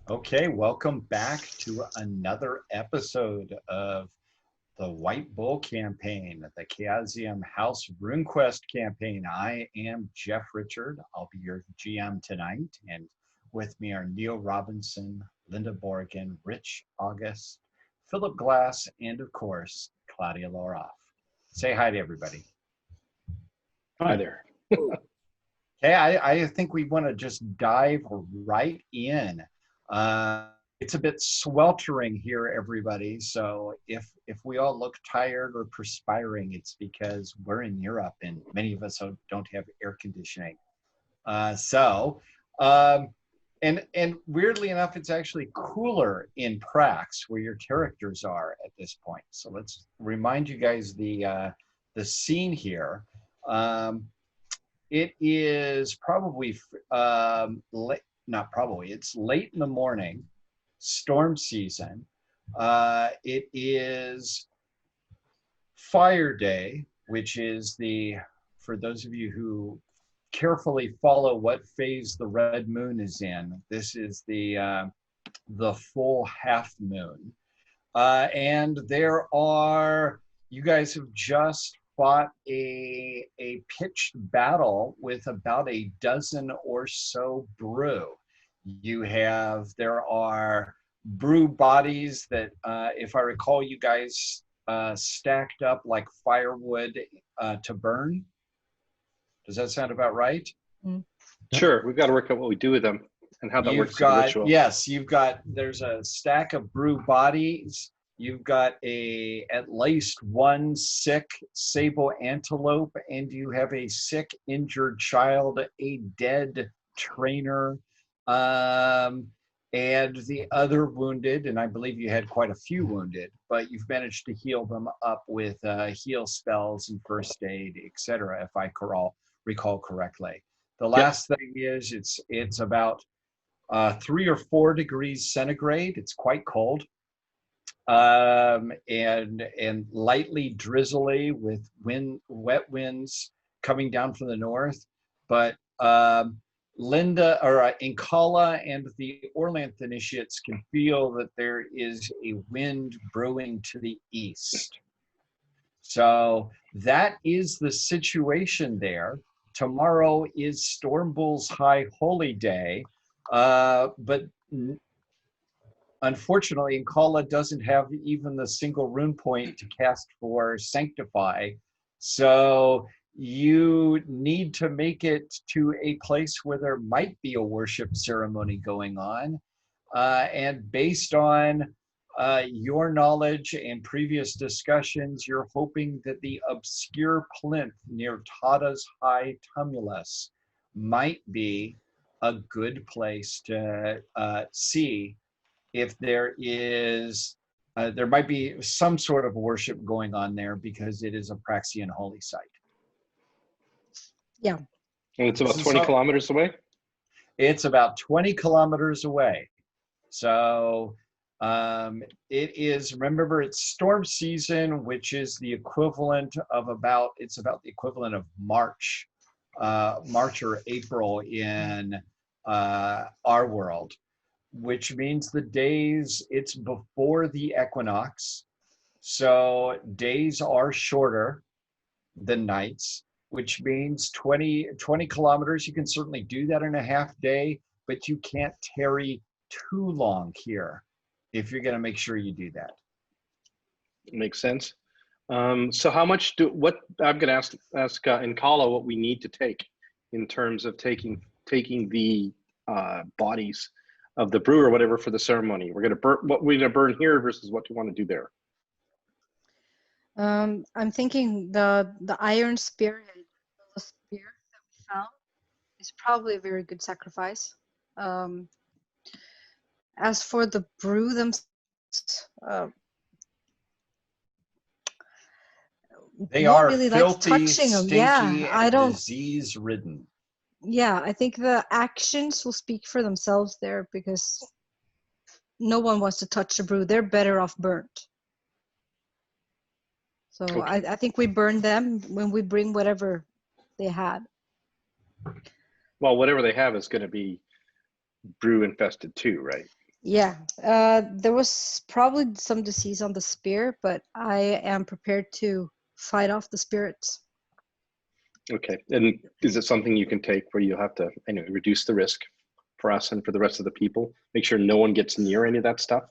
Okay, welcome back to another episode of the White Bull campaign, the Chaosium House RuneQuest campaign. I am Jeff Richard. I'll be your GM tonight, and with me are Neil Robinson, Linda Borgen, Rich August, Philip Glass, and of course, Claudia Loroff. Say hi to everybody. Hi there. Okay, I think we want to just dive right in. It's a bit sweltering here, everybody. So if we all look tired or perspiring, it's because we're in Europe and many of us don't have air conditioning. And weirdly enough, it's actually cooler in Prax where your characters are at this point. So let's remind you guys the scene here. It is probably late, not probably, it's late in the morning, storm season. It is Fire Day, which is for those of you who carefully follow what phase the red moon is in, this is the full half moon. And you guys have just fought a pitched battle with about a dozen or so brew. There are brew bodies that, if I recall, you guys stacked up like firewood to burn. Does that sound about right? Sure, we've got to work out what we do with them and how that works in the ritual. Yes, there's a stack of brew bodies. You've got at least one sick sable antelope, and you have a sick, injured child, a dead trainer, and the other wounded, and I believe you had quite a few wounded, but you've managed to heal them up with heal spells and first aid, etc., if I recall correctly. The last thing is it's about 3 or 4 degrees centigrade. It's quite cold. And lightly drizzly with wet winds coming down from the north. But Inkala and the Orlanth initiates can feel that there is a wind brewing to the east. So that is the situation there. Tomorrow is Stormbull's High Holy Day, but unfortunately, Inkala doesn't have even the single rune point to cast for Sanctify. So you need to make it to a place where there might be a worship ceremony going on. And based on your knowledge and previous discussions, you're hoping that the obscure plinth near Tada's High Tumulus might be a good place to see if there might be some sort of worship going on there because it is a Praxian holy site. Yeah. And it's about 20 kilometers away? It's about 20 kilometers away. So it is, remember, it's storm season, which is the equivalent of about the equivalent of March or April in our world, which means it's before the equinox. So days are shorter than nights, which means 20 kilometers. You can certainly do that in a half day, but you can't tarry too long here if you're going to make sure you do that. Makes sense. So how much I'm going to ask Inkala what we need to take in terms of taking the bodies of the brew or whatever for the ceremony. We're going to burn what we're going to burn here versus what you want to do there. I'm thinking the iron spearhead, the spear that we found, is probably a very good sacrifice. As for the brew themselves, they are really filthy, like touching them. Stinky, and disease-ridden. Yeah, I think the actions will speak for themselves there because no one wants to touch the brew. They're better off burnt. So okay. I think we burn them when we bring whatever they had. Well, whatever they have is going to be brew infested too, right? Yeah, there was probably some disease on the spear, but I am prepared to fight off the spirits. Okay, and is it something you can take where you have to, anyway, reduce the risk for us and for the rest of the people? Make sure no one gets near any of that stuff?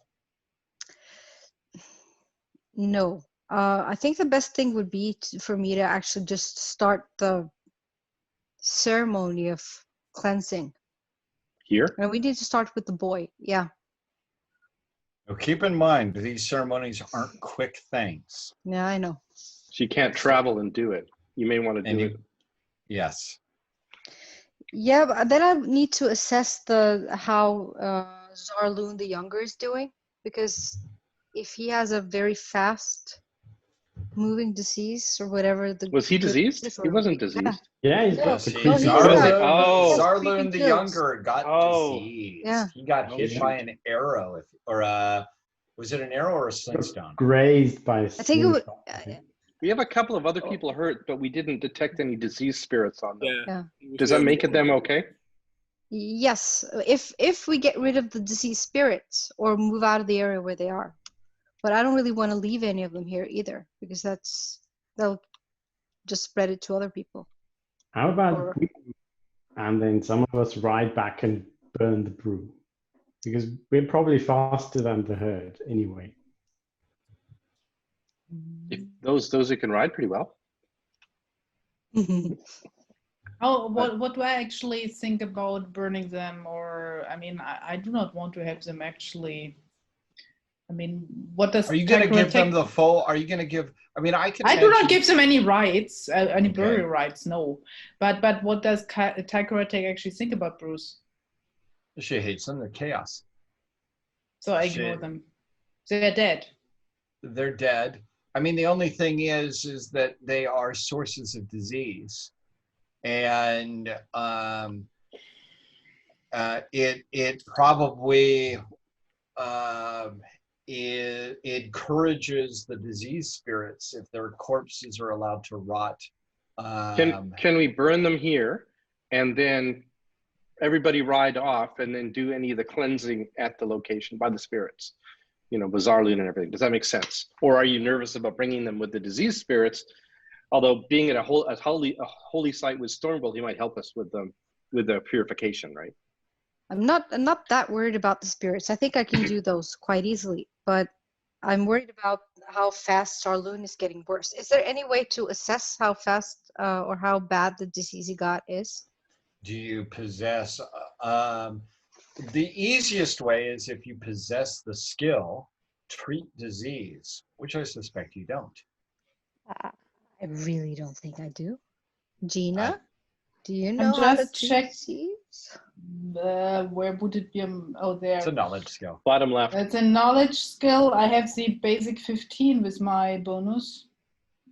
No, I think the best thing would be for me to actually just start the ceremony of cleansing. Here? And we need to start with the boy. Yeah, Now, keep in mind, these ceremonies aren't quick things. yeah, I know. So you can't travel and do it. You may want to And do you, it. yes. Yeah, but then I need to assess how Zarloon the Younger is doing, because if he has a very fast moving disease or whatever the Was he diseased? He wasn't yeah. diseased. Yeah, he's No, got the See, no, he's creepy got- tail. Oh. Zarloon the creepy tails. Younger got Oh. disease. Yeah. He got Oh, hit shoot. by an arrow, or was it an arrow or a slingstone? Grazed by a I think it would. slingshot, I think. We have a couple of other people hurt, but we didn't detect any disease spirits on them. Yeah. Does that make it them okay? Yes, if we get rid of the diseased spirits or move out of the area where they are, but I don't really want to leave any of them here either, because they'll just spread it to other people. How about Or- and then some of us ride back and burn the brew? Because we're probably faster than the herd anyway. If those who can ride pretty well. Oh, what do I actually think about burning them? Or, I mean, I do not want to have them actually. I mean, what does Are you going to Tycho give them take- the full? Are you going to give? I mean, I can. I do not mention- give them any rights, any Okay. burial rights, no. But what does Tycho actually think about Bruce? She hates them. They're chaos. So I ignore Shit. them. They're dead. They're dead. I mean, the only thing is that they are sources of disease, and it probably it encourages the disease spirits if their corpses are allowed to rot. Can we burn them here and then everybody ride off and then do any of the cleansing at the location by the spirits? You know, Bazarloon and everything. Does that make sense? Or are you nervous about bringing them with the disease spirits? Although being at a holy site with Stormbolt, he might help us with the purification, right? I'm not that worried about the spirits. I think I can do those quite easily, but I'm worried about how fast Zarloon is getting worse. Is there any way to assess how fast or how bad the disease he got is? Do you possess? The easiest way is if you possess the skill, treat disease, which I suspect you don't. I really don't think I do. Gina, do you know I'm how to just treat check- disease? Where would it be? Oh, there. It's a knowledge skill. Bottom left. It's a knowledge skill. I have the basic 15 with my bonus.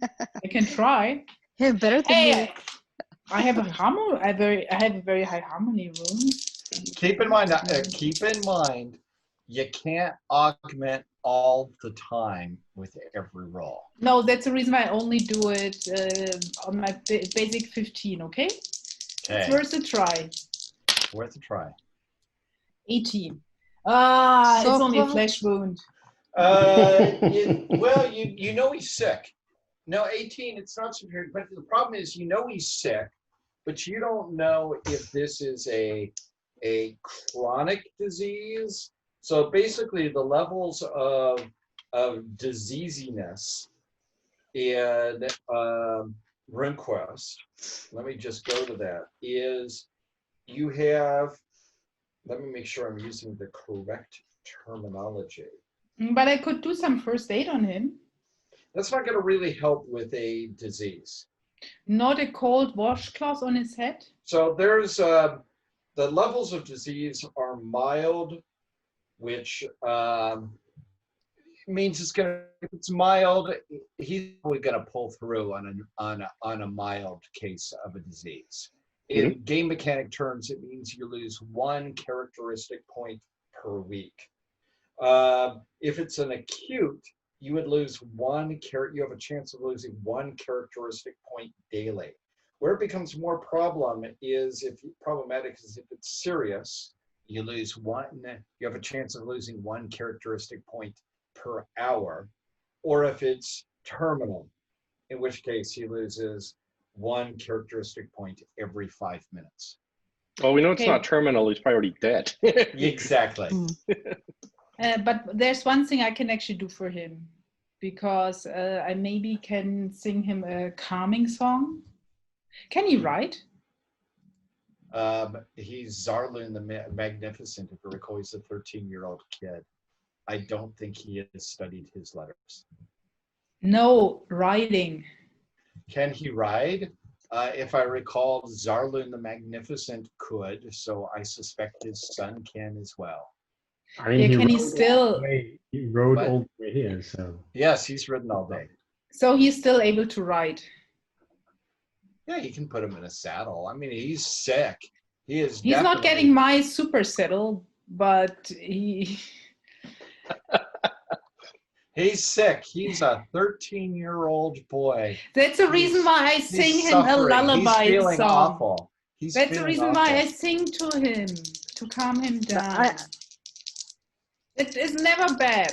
I can try. Yeah, better than Hey, me. I have a harmony. I have a very high harmony rune. Keep in mind, you can't augment all the time with every roll. No, that's the reason why I only do it on my basic 15. Okay, it's Okay, worth a try. worth a try. 18. Ah, So it's only a close. flesh wound. You know he's sick. No, 18, it's not severe. But the problem is, you know he's sick, but you don't know if this is a chronic disease. So basically, the levels of diseasiness in RuneQuest, let me just go to that, is you have, let me make sure I'm using the correct terminology. But I could do some first aid on him. That's not going to really help with a disease. Not a cold washcloth on his head. So there's the levels of disease are mild, which means it's mild. He's probably going to pull through on a mild case of a disease. In game mechanic terms, it means you lose 1 characteristic point per week. If it's an acute, you would lose you have a chance of losing 1 characteristic point daily. Where it becomes more problematic is if it's serious, you lose one. You have a chance of losing one characteristic point per hour, or if it's terminal, in which case he loses one characteristic point every 5 minutes. Well, we know it's Okay. not terminal. He's probably already dead. Exactly. But there's one thing I can actually do for him, because I maybe can sing him a calming song. Can he write? He's Zarlun the Magnificent, if you recall. He's a 13-year-old kid. I don't think he has studied his letters. No, writing. Can he ride? If I recall, Zarlun the Magnificent could, so I suspect his son can as well. I mean, Yeah, can he rode all still? the way- he rode What? all the way here, so. Yes, he's ridden all day. So he's still able to ride. Yeah, you can put him in a saddle. I mean, he's sick. He is. He's not definitely- getting my super saddle, but he. He's sick. He's a 13-year-old boy. That's the reason why I He's sing him a suffering. lullaby He's feeling song. awful. He's That's the feeling reason awful. why I sing to him, to calm him down. It is never bad.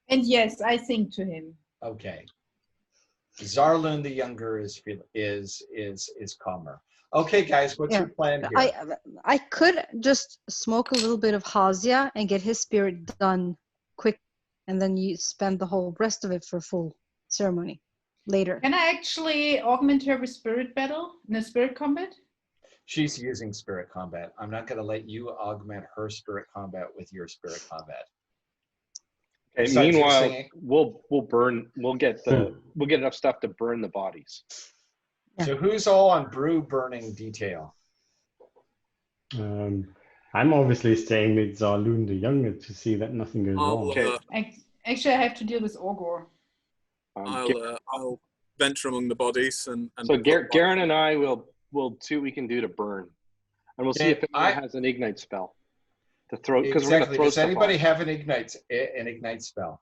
And yes, I sing to him. Okay. Zarlun the younger is calmer. Okay, guys, what's your plan here? I could just smoke a little bit of Hazia and get his spirit done quick, and then you spend the whole rest of it for full ceremony later. Can I actually augment her with spirit battle in a spirit combat? She's using spirit combat. I'm not going to let you augment her spirit combat with your spirit combat. Okay, Besides you meanwhile, singing. we'll get enough stuff to burn the bodies. Yeah. So who's all on brew burning detail? I'm obviously staying with Zarlun the Younger to see that nothing goes wrong. Okay. Actually, I have to deal with Ogre. I'll venture among the bodies and So Garen and I will see what we can do to burn, and we'll see if anyone has an ignite spell to throw. Because we're Exactly. going to throw Does stuff anybody off. have an ignite spell?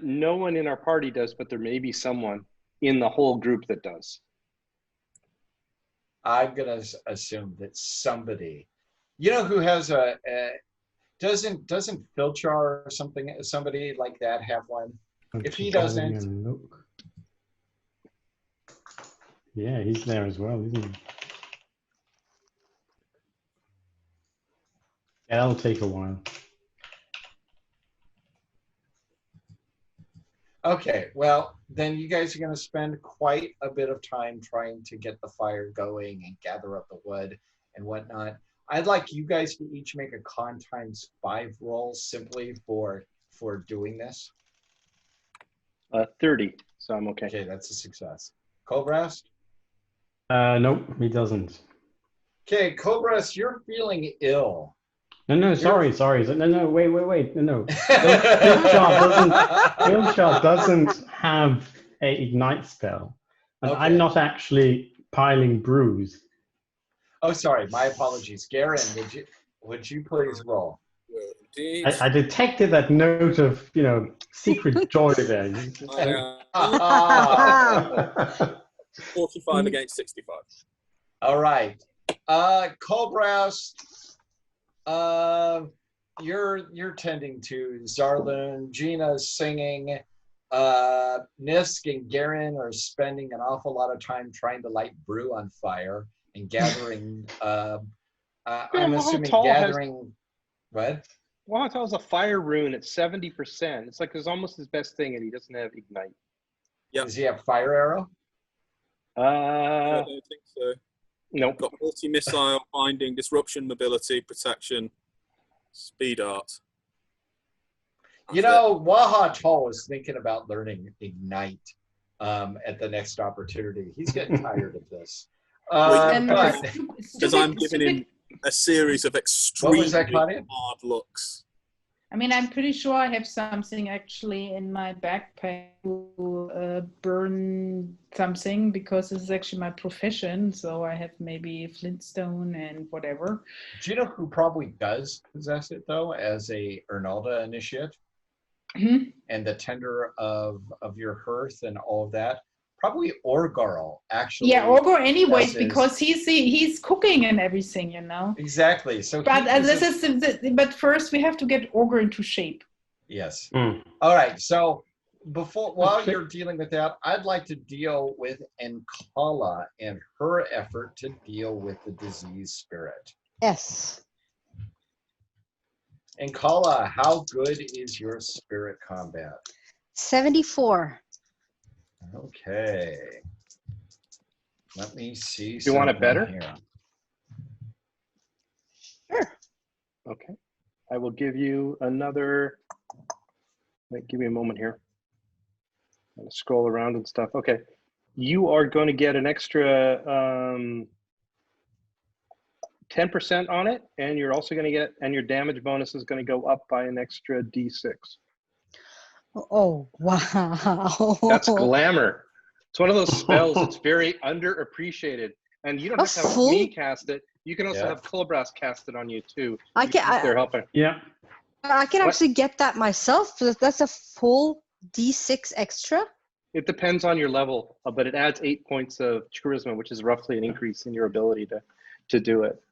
No one in our party does, but there may be someone in the whole group that does. I'm going to assume that somebody, you know, who has doesn't Filchar or somebody like that have one? If he doesn't, Look. Yeah, he's there as well, isn't he? Yeah, that'll take a while. okay, well, then you guys are going to spend quite a bit of time trying to get the fire going and gather up the wood and whatnot. I'd like you guys to each make a con ×5 roll simply for doing this. 30, so I'm okay. Okay, that's a success. Cobras? Nope, he doesn't. Okay, Cobras, you're feeling ill. No, sorry. No, wait. No. Filchar doesn't have a ignite spell. And Okay. I'm not actually piling brews. Oh, sorry, my apologies. Garen, would you please roll? Well, indeed. I detected that note of, secret joy there. Ah. 45 against 65. All right. Cobras, you're tending to Zarlun. Gina's singing. Nisk and Garen are spending an awful lot of time trying to light brew on fire and gathering. I'm assuming gathering. What? Wahatal has a fire rune at 70%. It's like it's almost his best thing, and he doesn't have ignite. Yep. Does he have fire arrow? I don't think so. Nope. Got multi-missile, binding, disruption, mobility, protection, speed art. You know, Wahatal was thinking about learning ignite at the next opportunity. He's getting tired of this. Because I'm giving him a series of extremely Claudia? hard looks. I mean, I'm pretty sure I have something actually in my backpack to burn something, because this is actually my profession. So I have maybe flintstone and whatever. Do you know who probably does possess it, though, as a Ernalda initiate? Mhm. And the tender of your hearth and all of that? probably Orgarl actually. Yeah, Ogre anyways, does his- because he's cooking and everything, you know. Exactly. So But he this uses- is but first we have to get Ogre into shape. yes. Mm. All right. So while Okay. you're dealing with that, I'd like to deal with Ankala and her effort to deal with the disease spirit. Yes. Ankala, how good is your spirit combat? 74. Okay. Let me see. You want it something better? here. Sure. Okay. I will give you another, give me a moment here. I'm gonna scroll around and stuff. Okay. You are going to get an extra 10% on it, and you're also going to get, and your damage bonus is going to go up by an extra D6. Oh, wow. That's glamour. It's one of those spells that's very underappreciated. And you don't have to have full? me cast it. You can also Yeah. have Colbras cast it on you too. I can, They're helping. Yeah. I can What? actually get that myself. That's a full D6 extra. It depends on your level, but it adds 8 points of charisma, which is roughly an increase in your ability to do it.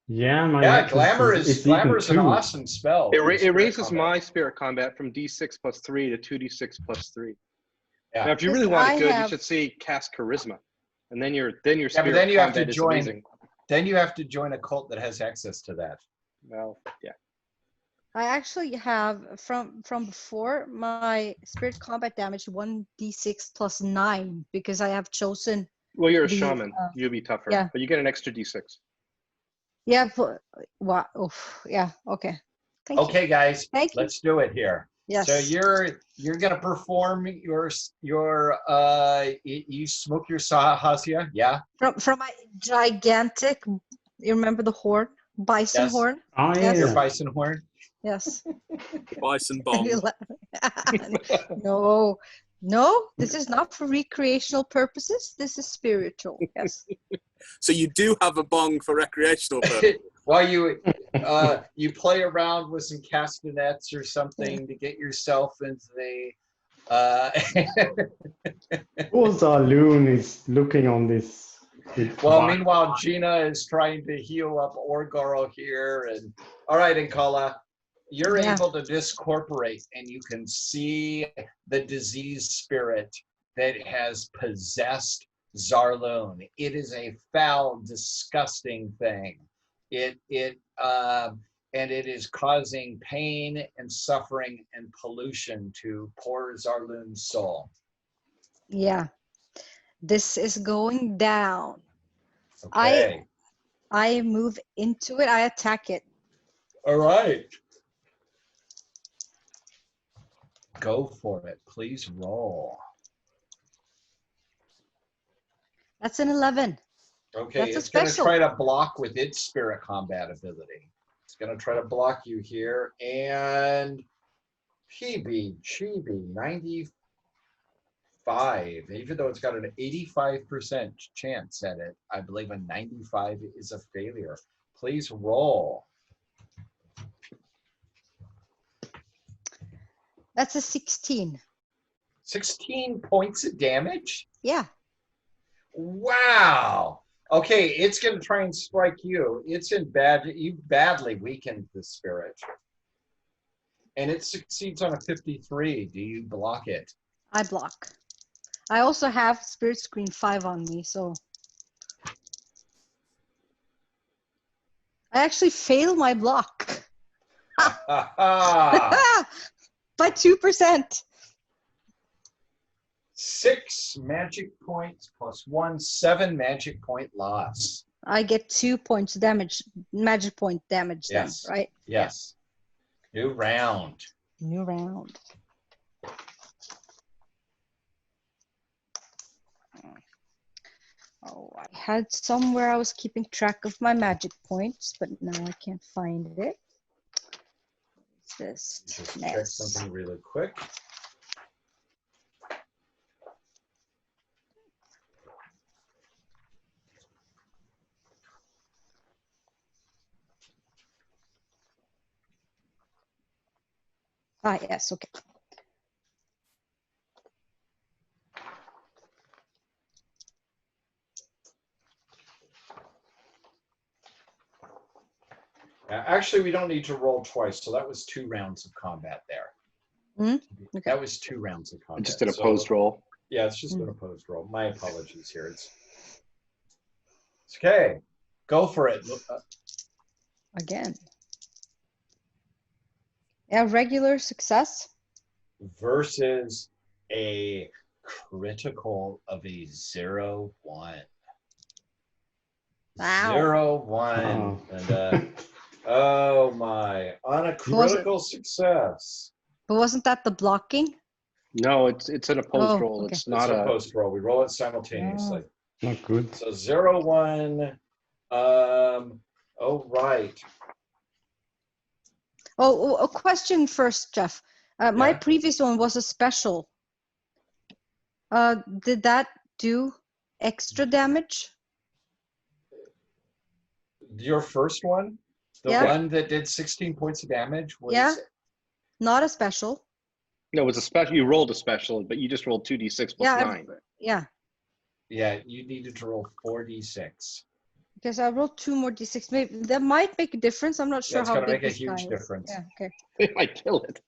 Yeah, my Yeah, necklace glamour is is even an 2. awesome spell. for It spirit raises combat. my spirit combat from D6 plus 3 to 2D6 plus 3. Yeah. Now, if you Because really want I it good, have- you should see cast charisma, and then your Yeah, but spirit then you have to combat is join. amazing. Then you have to join a cult that has access to that. Well, yeah. I actually have from before my spirit combat damage 1d6 plus 9 because I have chosen. Well, you're a The, shaman. You'll be tougher, yeah. but you get an extra D6. Yeah, but wow. Oof, yeah. Okay. Thank you. Okay, guys, Thank you. let's do it here. Yes. So you're gonna perform your you smoke your Chaosium, yeah? From my gigantic. You remember the horn, bison Yes. horn? Oh, Yes. Your yeah. bison horn. Yes. The bison bomb. No, no. This is not for recreational purposes. This is spiritual. Yes. So you do have a bong for recreational purposes. While you play around with some castanets or something to get yourself into the Poor Zaloon is looking on this. with well, wide meanwhile, eyes. Gina is trying to heal up Orgaro here. And all right, Ankala, you're Yeah. able to discorporate and you can see the disease spirit that has possessed Zarloon. It is a foul, disgusting thing. And it is causing pain and suffering and pollution to poor Zarloon's soul. Yeah. This is going down. Okay. I move into it. I attack it. All right. Go for it. Please roll. That's an 11. Okay, That's a it's going to special. try to block with its spirit combat ability. It's going to try to block you here. And PB, 95. Even though it's got an 85% chance at it, I believe a 95 is a failure. Please roll. That's a 16. 16 points of damage? Yeah. Wow. Okay, it's going to try and strike you. You badly weakened the spirit. And it succeeds on a 53. Do you block it? I block. I also have Spirit Screen 5 on me, so. I actually fail my block. Ah, By 2%. 6 magic points plus 1, 7 magic point loss. I get 2 points damage, magic point damage Yes. then, right? Yes. New round. New round. Oh, I had somewhere I was keeping track of my magic points, but now I can't find it. What's this? Just check Mess. something really quick. Ah, yes, okay. Actually, we don't need to roll twice, so that was 2 rounds of combat there. Okay. That was 2 rounds of I combat. just did a So, post roll. yeah, it's just an opposed roll. My apologies here. It's okay. Go for it. Again. Yeah, regular success. Versus a critical of a 0-1. Wow. 0-1. And oh my, on a critical success. But wasn't that the blocking? No, it's an opposed roll. Okay. It's not It's a a. post roll. We roll it simultaneously. Not good. So 0-1. Oh right. Oh, a question first, Jeff. My Yeah. previous one was a special. Did that do extra damage? Your first one, the Yeah. one that did 16 points of damage, was Yeah. Not a special. No, it was a special. You rolled a special, but you just rolled 2d6 plus Yeah. 9. Yeah. Yeah, you needed to roll 4d6. Because I rolled 2 more d6. Maybe that might make a difference. I'm not sure That's how gonna big make a this huge guy is. difference. Yeah. Okay. They might kill it.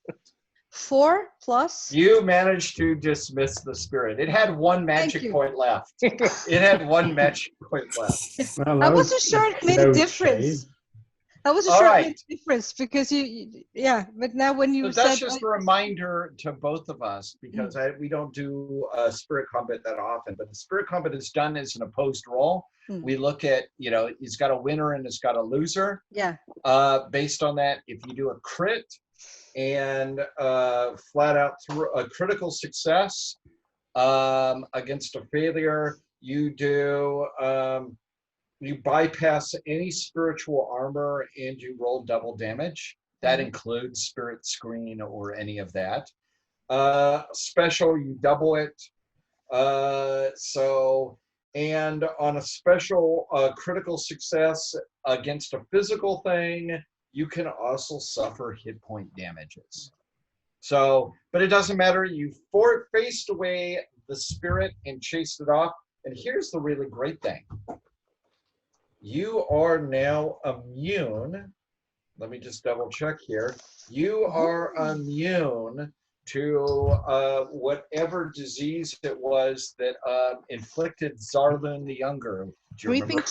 4 plus. You managed to dismiss the spirit. It had 1 magic you. point left. It had 1 magic point left. Well, I that wasn't was sure it made a no difference. shade. I wasn't All sure it right. made a difference because yeah. But now when you So said that's just a reminder to both of us, because we don't do spirit combat that often, but the spirit combat is done as an opposed roll. We look at, it's got a winner and it's got a loser. yeah. Based on that, if you do a crit and flat out through a critical success against a failure, you do you bypass any spiritual armor and you roll double damage. That includes spirit screen or any of that. Special, you double it. And on a special critical success against a physical thing, you can also suffer hit point damages. So, but it doesn't matter. You faced away the spirit and chased it off. And here's the really great thing. You are now immune. Let me just double check here. You are immune to whatever disease it was that inflicted Zarlun the Younger. Do you remember?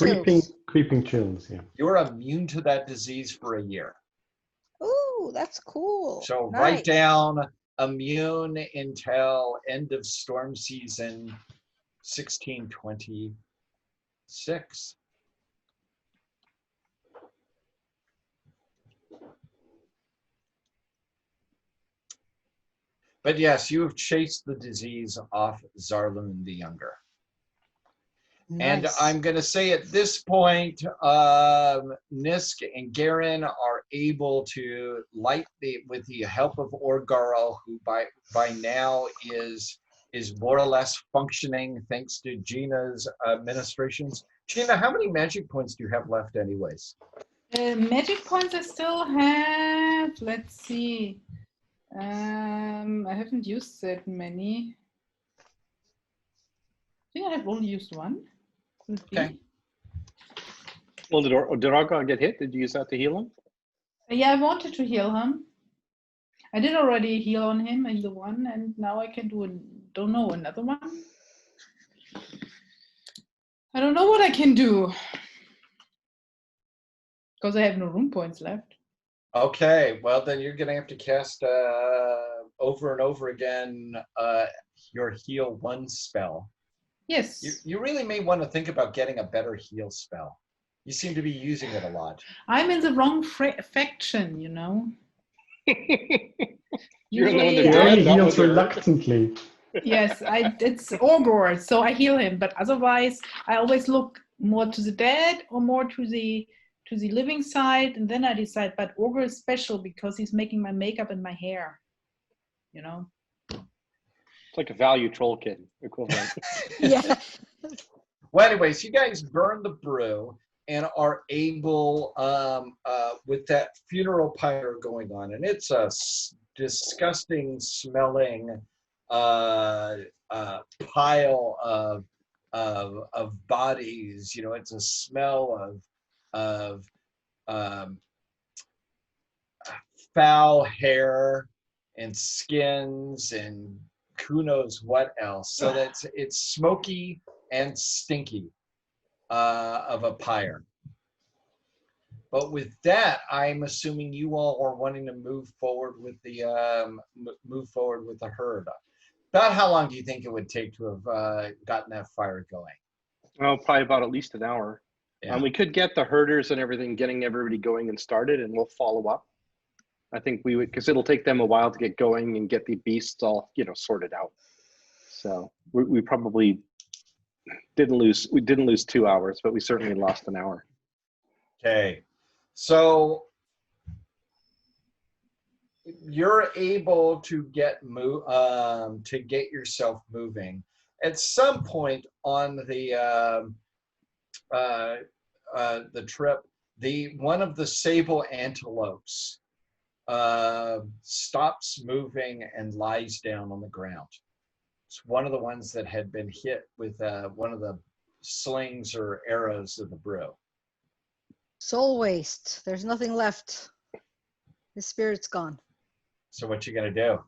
Creeping chills, yeah. You're immune to that disease for a year. Ooh, that's cool. So Nice. write down immune until end of storm season 1626. But yes, you have chased the disease off Zarlun the Younger. Nice. And I'm going to say at this point, Nisk and Garen are able to light with the help of Orgarl, who by now is more or less functioning thanks to Gina's administrations. Gina, how many magic points do you have left anyways? Magic points I still have, let's see. I haven't used that many. I think I have only used 1. Could it be? Okay. Well, did Argon get hit? Did you use that to heal him? Yeah, I wanted to heal him. I did already heal on him in the one, and now I can do another one. I don't know what I can do because I have no room points left. Okay, well then you're going to have to cast over and over again your heal 1 spell. Yes. You really may want to think about getting a better heal spell. You seem to be using it a lot. I'm in the wrong faction, you know. You're the one He that only died, not heals with her. reluctantly. Yes, it's Orgor, so I heal him. But otherwise, I always look more to the dead or more to the living side, and then I decide. But Orgor is special because he's making my makeup and my hair. You know. It's like a value troll kid equivalent. Yeah. Well, anyways, you guys burn the brew and are able, with that funeral pyre going on, and it's a disgusting smelling pile of bodies. You know, it's a smell of foul hair and skins and who knows what else. So it's smoky and stinky of a pyre. But with that, I'm assuming you all are wanting to move forward with the herd. About how long do you think it would take to have gotten that fire going? Well, probably about at least an hour. Yeah. We could get the herders and everything, getting everybody going and started, and we'll follow up. I think we would, because it'll take them a while to get going and get the beasts all, sorted out. So we probably didn't lose 2 hours, but we certainly lost an hour. Okay, so you're able to get yourself moving. At some point on the trip, one of the sable antelopes stops moving and lies down on the ground. It's one of the ones that had been hit with one of the slings or arrows of the brew. Soul waste. There's nothing left. The spirit's gone. So what you gonna do?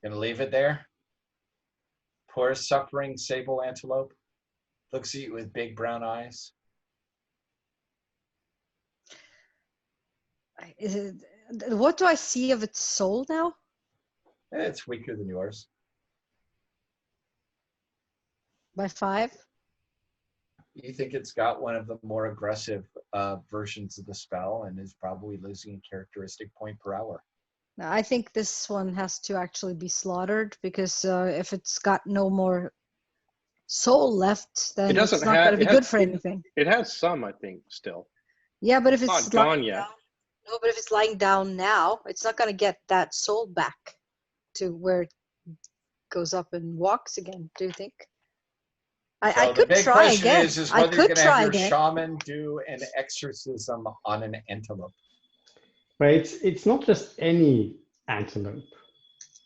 Gonna leave it there? Poor suffering sable antelope looks at you with big brown eyes. What do I see of its soul now? It's weaker than yours. By 5? You think it's got one of the more aggressive versions of the spell and is probably losing a characteristic point per hour. Now, I think this one has to actually be slaughtered because if it's got no more soul left, then it's not going to be good for anything. It has some, I think, still. Yeah, but if it's not gone yet. No, but if it's lying down now, it's not going to get that soul back to where it goes up and walks again. Do you think? I could try again. Is whether you're going to have your shaman do an exorcism on an antelope. But it's not just any antelope.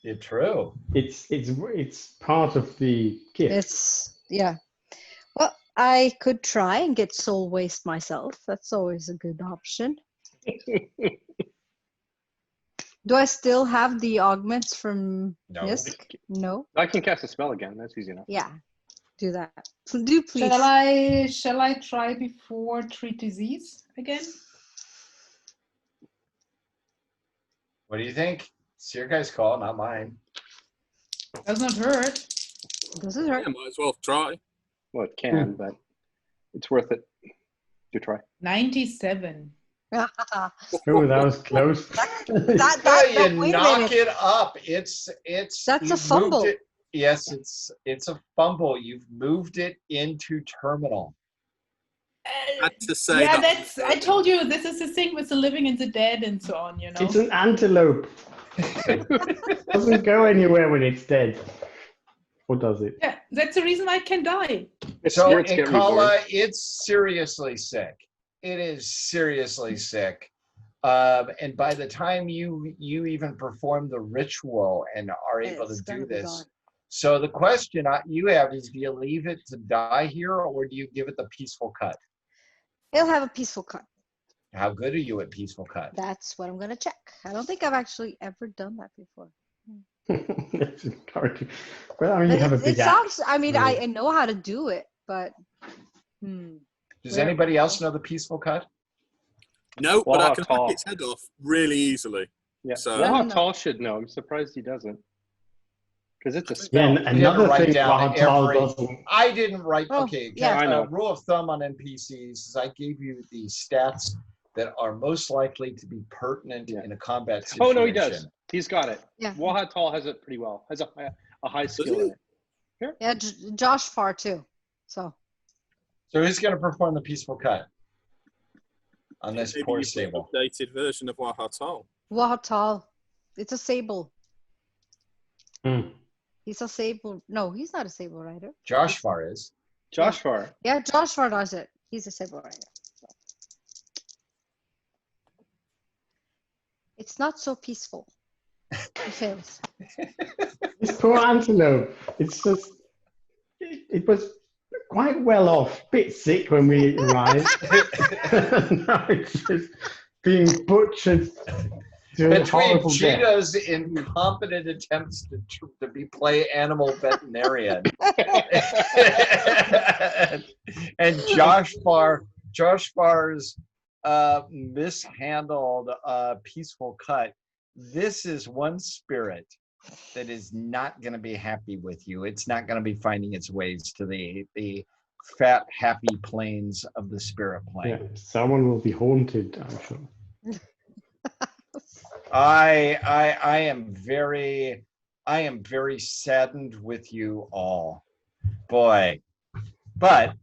Yeah, true. It's part of the gift. Yeah. Well, I could try and get soul waste myself. That's always a good option. Do I still have the augments from Nisk? No. I can cast a spell again. That's easy enough. Yeah. Do that. Do please. Shall I try before treat disease again? What do you think? It's your guys' call, not mine. Does not hurt. Doesn't hurt. Yeah, might as well try. Well, it can, but it's worth it to try. 97. Oh, that was close. You knock it up. That's a fumble. Yes, it's a fumble. You've moved it into terminal. Had to say yeah, I told you this is the thing with the living and the dead and so on. It's an antelope. It doesn't go anywhere when it's dead. Or does it? Yeah, that's the reason I can die. So in Kala, it's seriously sick. It is seriously sick. And by the time you even perform the ritual and are able to do this, so the question you have is, do you leave it to die here or do you give it the peaceful cut? It'll have a peaceful cut. How good are you at peaceful cut? That's what I'm going to check. I don't think I've actually ever done that before. That's encouraging. Well, I mean, you have a big sounds, I mean, I know how to do it, but... Does anybody else know the peaceful cut? No, but I can hack its head off really easily. Yeah, so Wahatal should know. I'm surprised he doesn't. Because it's a spell. Yeah, another thing Wahatal doesn't. I didn't write. Okay, yeah. I know. Rule of thumb on NPCs is I gave you the stats that are most likely to be pertinent in a combat situation. Oh, no, he does. He's got it. Yeah. Wahatal has it pretty well. Has a high skill in it. Here. Yeah, Josh Farr too. So who's going to perform the peaceful cut on this poor sable? Updated version of Wahatal. Wahatal, it's a sable. Hmm. He's a sable. No, he's not a sable rider. Josh Farr is. Josh Farr. Yeah, Josh Farr does it. He's a sable rider. So. It's not so peaceful. He fails. This poor antelope. It's just. It was quite well off, bit sick when we arrived. Now it's just being butchered. To a Between horrible death. Cheetah's incompetent attempts to play animal veterinarian and Josh Farr's mishandled peaceful cut, this is one spirit that is not going to be happy with you. It's not going to be finding its ways to the fat, happy plains of the spirit plane. Yeah, someone will be haunted, I'm sure. I am very saddened with you all, boy. But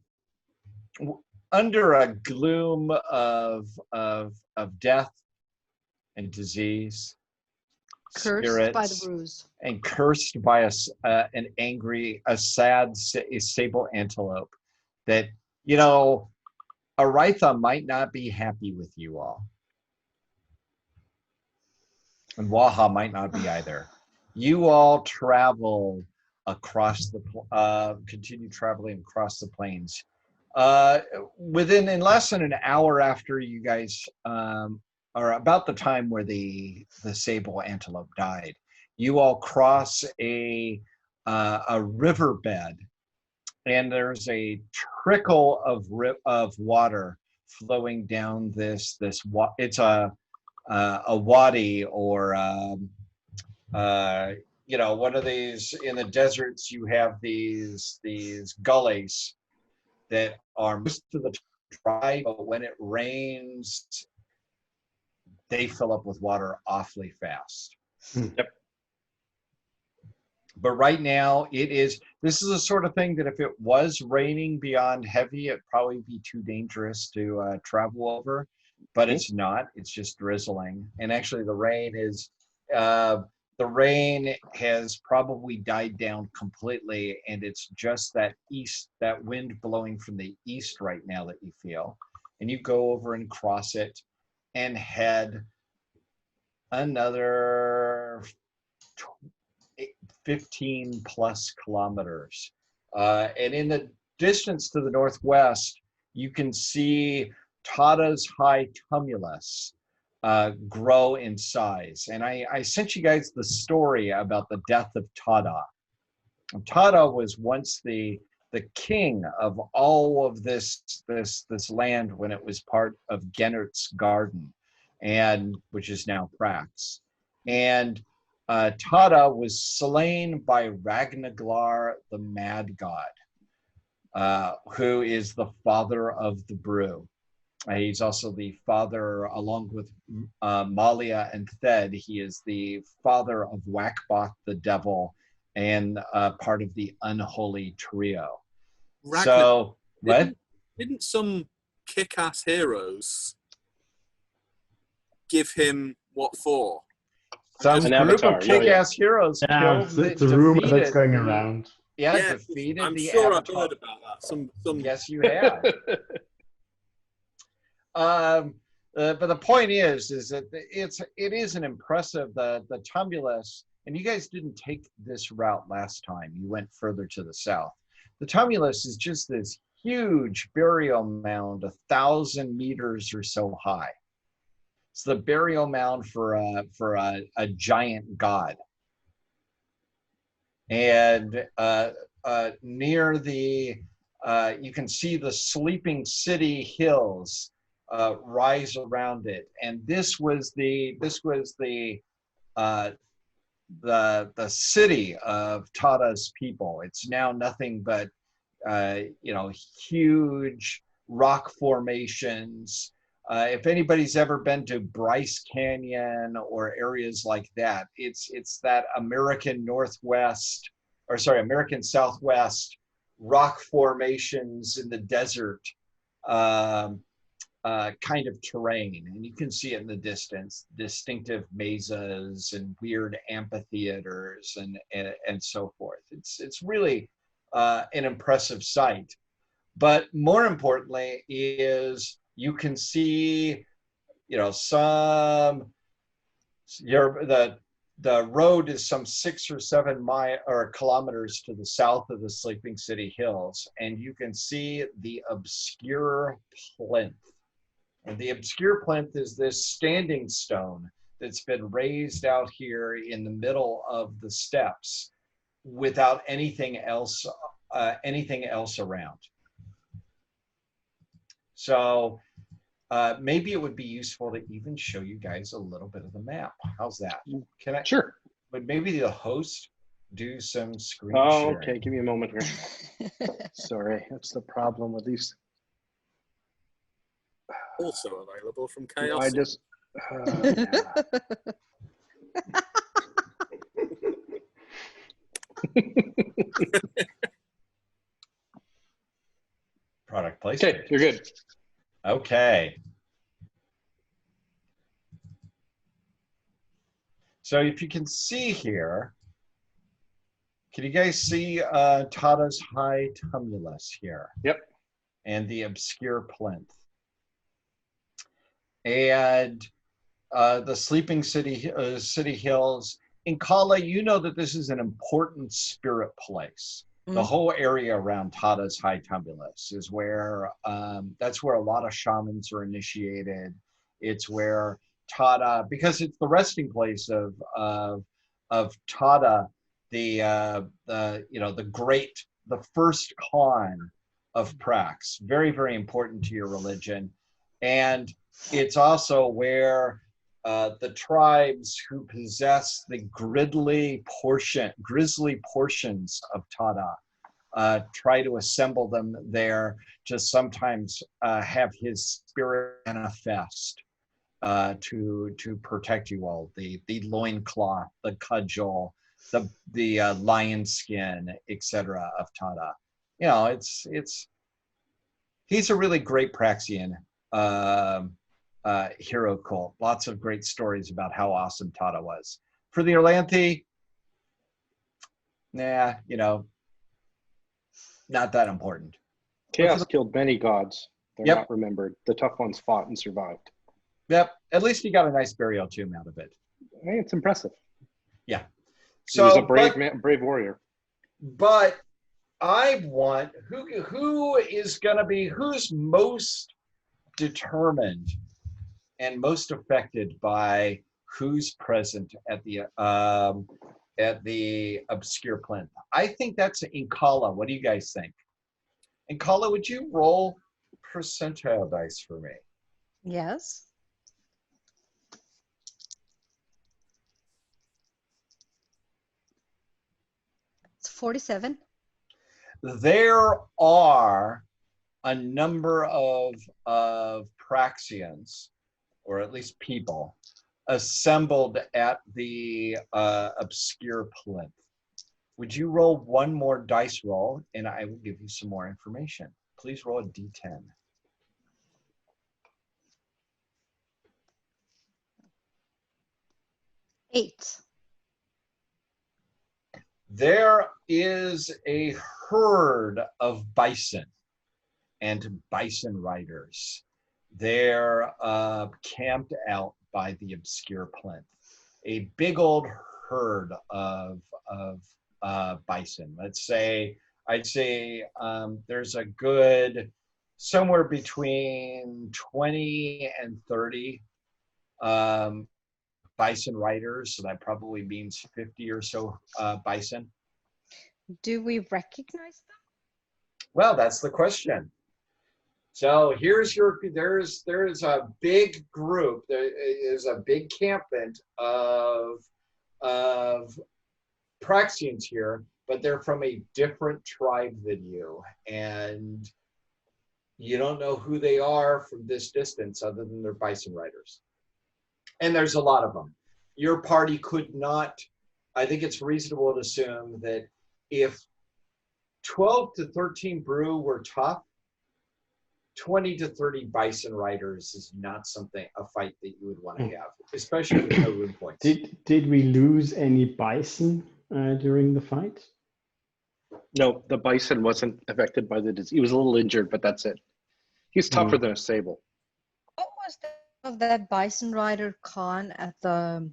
under a gloom of death and disease, Cursed spirits, by the bruise. and cursed by a sad sable antelope, that Aritha might not be happy with you all. And Waha might not be either. You all travel across continue traveling across the plains. In less than an hour after you guys, or about the time where the sable antelope died, you all cross a riverbed, and there's a trickle of water flowing down this. It's a wadi, or one of these in the deserts. You have these gullies that are most of the time dry, but when it rains, they fill up with water awfully fast. Yep. But right now, this is the sort of thing that if it was raining beyond heavy, it'd probably be too dangerous to travel over. But it's not. It's just drizzling. And actually, the rain has probably died down completely, and it's just that wind blowing from the east right now that you feel. And you go over and cross it and head another 15 plus kilometers. And in the distance to the northwest, you can see Tada's high tumulus grow in size. And I sent you guys the story about the death of Tada. Tada was once the king of all of this land when it was part of Gennert's garden, and which is now Prax. And Tada was slain by Ragnaglar, the mad god, who is the father of the brew. He's also the father, along with Malia and Thed, he is the father of Wakbok the devil, and part of the unholy trio. So, what? Didn't some kick-ass heroes give him what for? Some An group avatar, of kick-ass heroes Yeah, killed it's a rumor that's going around. Yeah, defeated I'm the sure avatar. I've heard about that. Some Yes, you have. But the point is that it is an impressive, the tumulus, and you guys didn't take this route last time. You went further to the south. The tumulus is just this huge burial mound, 1,000 meters or so high. It's the burial mound for a giant god. And near you can see the sleeping city hills rise around it, and this was the city of Tada's people. It's now nothing but huge rock formations. If anybody's ever been to Bryce Canyon or areas like that, it's that American Southwest rock formations in the desert kind of terrain. And you can see it in the distance, distinctive mesas and weird amphitheaters and so forth. It's really an impressive sight. But more importantly is you can see, the road is some 6 or 7 kilometers to the south of the Sleeping City Hills, and you can see the obscure plinth. And the obscure plinth is this standing stone that's been raised out here in the middle of the steppes without anything else around. So maybe it would be useful to even show you guys a little bit of the map. How's that? Can I? Sure. But maybe the host do some screen Oh, sharing. okay. Give me a moment here. Sorry, that's the problem with these. Also available from I Chaosium. just. Product placement. Okay, you're good. Okay. So if you can see here, can you guys see Tata's high tumulus here? Yep. And the obscure plinth. And the sleeping city hills. In Kala, you know that this is an important spirit place. The whole area around Tata's high tumulus is where, that's where a lot of shamans are initiated. It's where Tata, because it's the resting place of Tata, the first Khan of Prax, very, very important to your religion. And it's also where the tribes who possess the grisly portions of Tata try to assemble them there to sometimes have his spirit manifest to protect you all. The loincloth, the cudgel, the lion skin, etc. of Tata. You know, he's a really great Praxian hero cult. Lots of great stories about how awesome Tata was. For the Orlanthi, nah, you know, not that important. Chaos killed many gods. They're Yep. not remembered. The tough ones fought and survived. Yep, at least he got a nice burial tomb out of it. Hey, it's impressive. Yeah. So, he was a brave but, man, brave warrior. But I want who's most determined and most affected by who's present at the obscure plinth. I think that's Inkala. What do you guys think? Inkala, would you roll percentile dice for me? Yes. It's 47. There are a number of Praxians, or at least people, assembled at the obscure plinth. Would you roll one more dice roll, and I will give you some more information. Please roll a d10. Eight. There is a herd of bison and bison riders. They're camped out by the obscure plinth. A big old herd of bison. I'd say there's a good somewhere between 20 and 30 bison riders. So that probably means 50 or so bison. Do we recognize them? Well, that's the question. So here's there's a big group. There is a big encampment of Praxians here, but they're from a different tribe than you, and you don't know who they are from this distance other than they're bison riders. And there's a lot of them. Your party could not, I think it's reasonable to assume that if 12 to 13 brew were tough, 20 to 30 bison riders is not a fight that you would want to have, especially with no room points. Did we lose any bison during the fight? No, the bison wasn't affected by the disease. He was a little injured, but that's it. He's tougher than a sable. What was the name of that bison rider Khan at the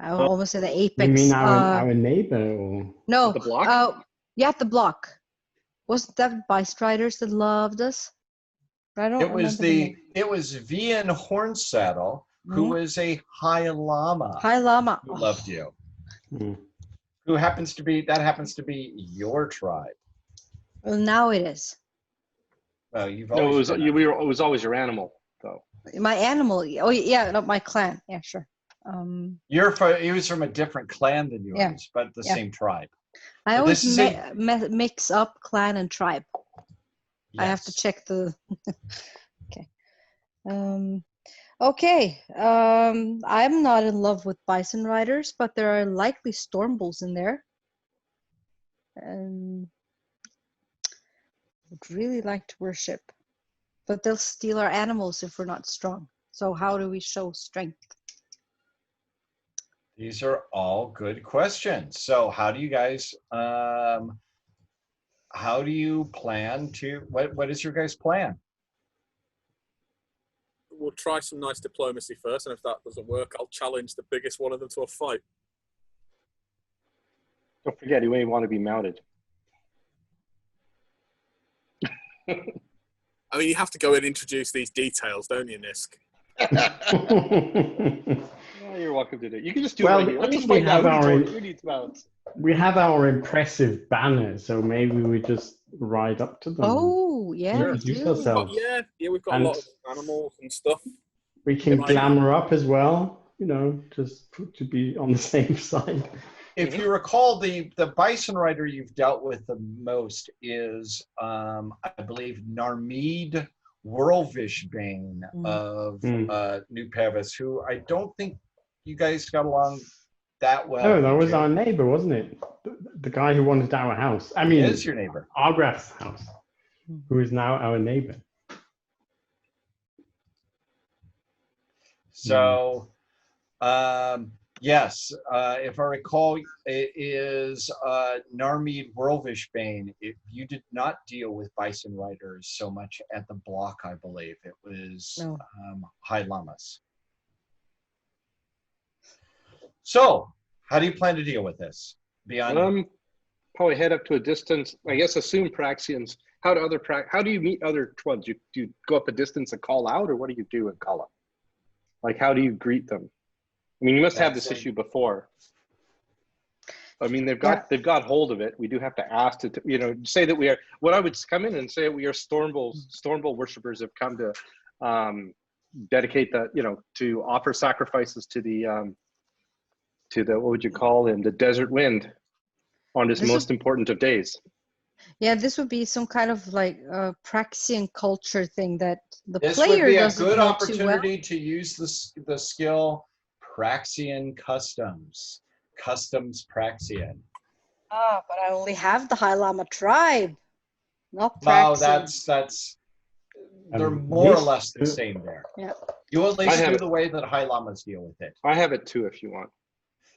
I almost said the apex. You mean our neighbor? Or? No. The block? Yeah, the block. Wasn't that bison riders that loved us? I don't remember the name. It was Vian Hornsaddle, who was a high llama High llama. who loved you. Mm. Who happens to be your tribe. Well, now it is. Well, you've No, always been it was always your animal, though. My animal. Oh yeah, no, my clan. Yeah, sure. he was from a different clan than yours, Yeah. but the same tribe. I But always this is mix up clan and tribe. I have to Yes. check the. Okay. Okay. I'm not in love with bison riders, but there are likely storm bulls in there. And would really like to worship, but they'll steal our animals if we're not strong. So how do we show strength? These are all good questions. So how do you guys how do you plan to what is your guys' plan? We'll try some nice diplomacy first, and if that doesn't work, I'll challenge the biggest one of them to a fight. Don't forget, you may want to be mounted. I mean, you have to go and introduce these details, don't you, Nisk? Well, you're welcome to do it. You can just do Well, it right here. Let's we just find have out our- who needs mounts. We have our impressive banner, so maybe we just ride up to them. Oh, yeah, we Introduce do. ourselves. Yeah, we've got And- a lot of animals and stuff. We can Right. glamour up as well, just to be on the safe side. If you recall, the bison rider you've dealt with the most is, I believe, Narmid Whirlvishbane of New Pevis, who I don't think you guys got along that well. Oh, that was did you? our neighbor, wasn't it? The guy who wanted our house. I He mean, is your neighbor. Argraph's house, who is now our neighbor. So, yes, if I recall, it is Narmid Whirlvishbane. You did not deal with bison riders so much at the block, I believe. It was No. high llamas. So, how do you plan to deal with this? Beyond Probably head up to a distance. I guess assume Praxians. How do you meet other ones? Do you go up a distance and call out, or what do you do and call up? Like, how do you greet them? I mean, you must have this issue before. I mean, they've got hold of it. We do have to ask to, say that we are. What I would come in and say we are storm bull worshippers have come to dedicate to offer sacrifices to the what would you call him, the desert wind, on this most important of days. Yeah, this would be some kind of like Praxian culture thing that the this player would be a doesn't good know too well. opportunity to use the skill Praxian Customs. Customs Praxian. Ah, but I only have the High Llama tribe, not Wow, Praxian. that's they're more or this- less the same there. Yeah. You at least I have do it. the way that high llamas deal with it. I have it too, if you want.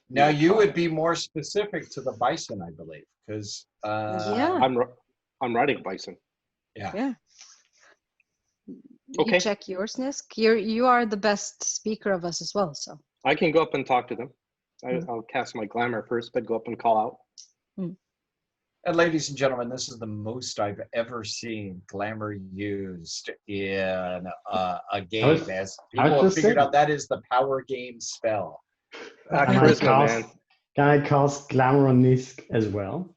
Now you would be more specific to the bison, I believe, because Yeah. I'm riding bison. Yeah. Okay. You check yours, Nisk. You are the best speaker of us as well, so. I can go up and talk to them. I'll cast my glamour first, but go up and call out. And ladies and gentlemen, this is the most I've ever seen glamour used in a game. As people have figured out, that is the power game spell. Charisma, man. Can I cast glamour on Nisk as well?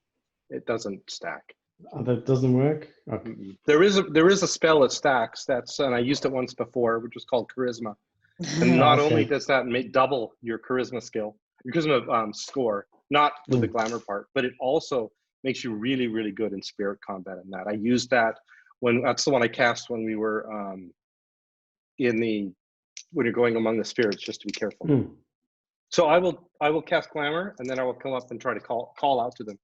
It doesn't stack. Oh, that doesn't work? Okay. There is a spell that stacks. And I used it once before, which was called charisma. And not Okay. only does that make double your charisma skill, your charisma score, not with the glamour part, but it also makes you really, really good in spirit combat in that. I used that that's the one I cast when we were when you're going among the spirits, just to be careful. So I will cast glamour, and then I will come up and try to call out to them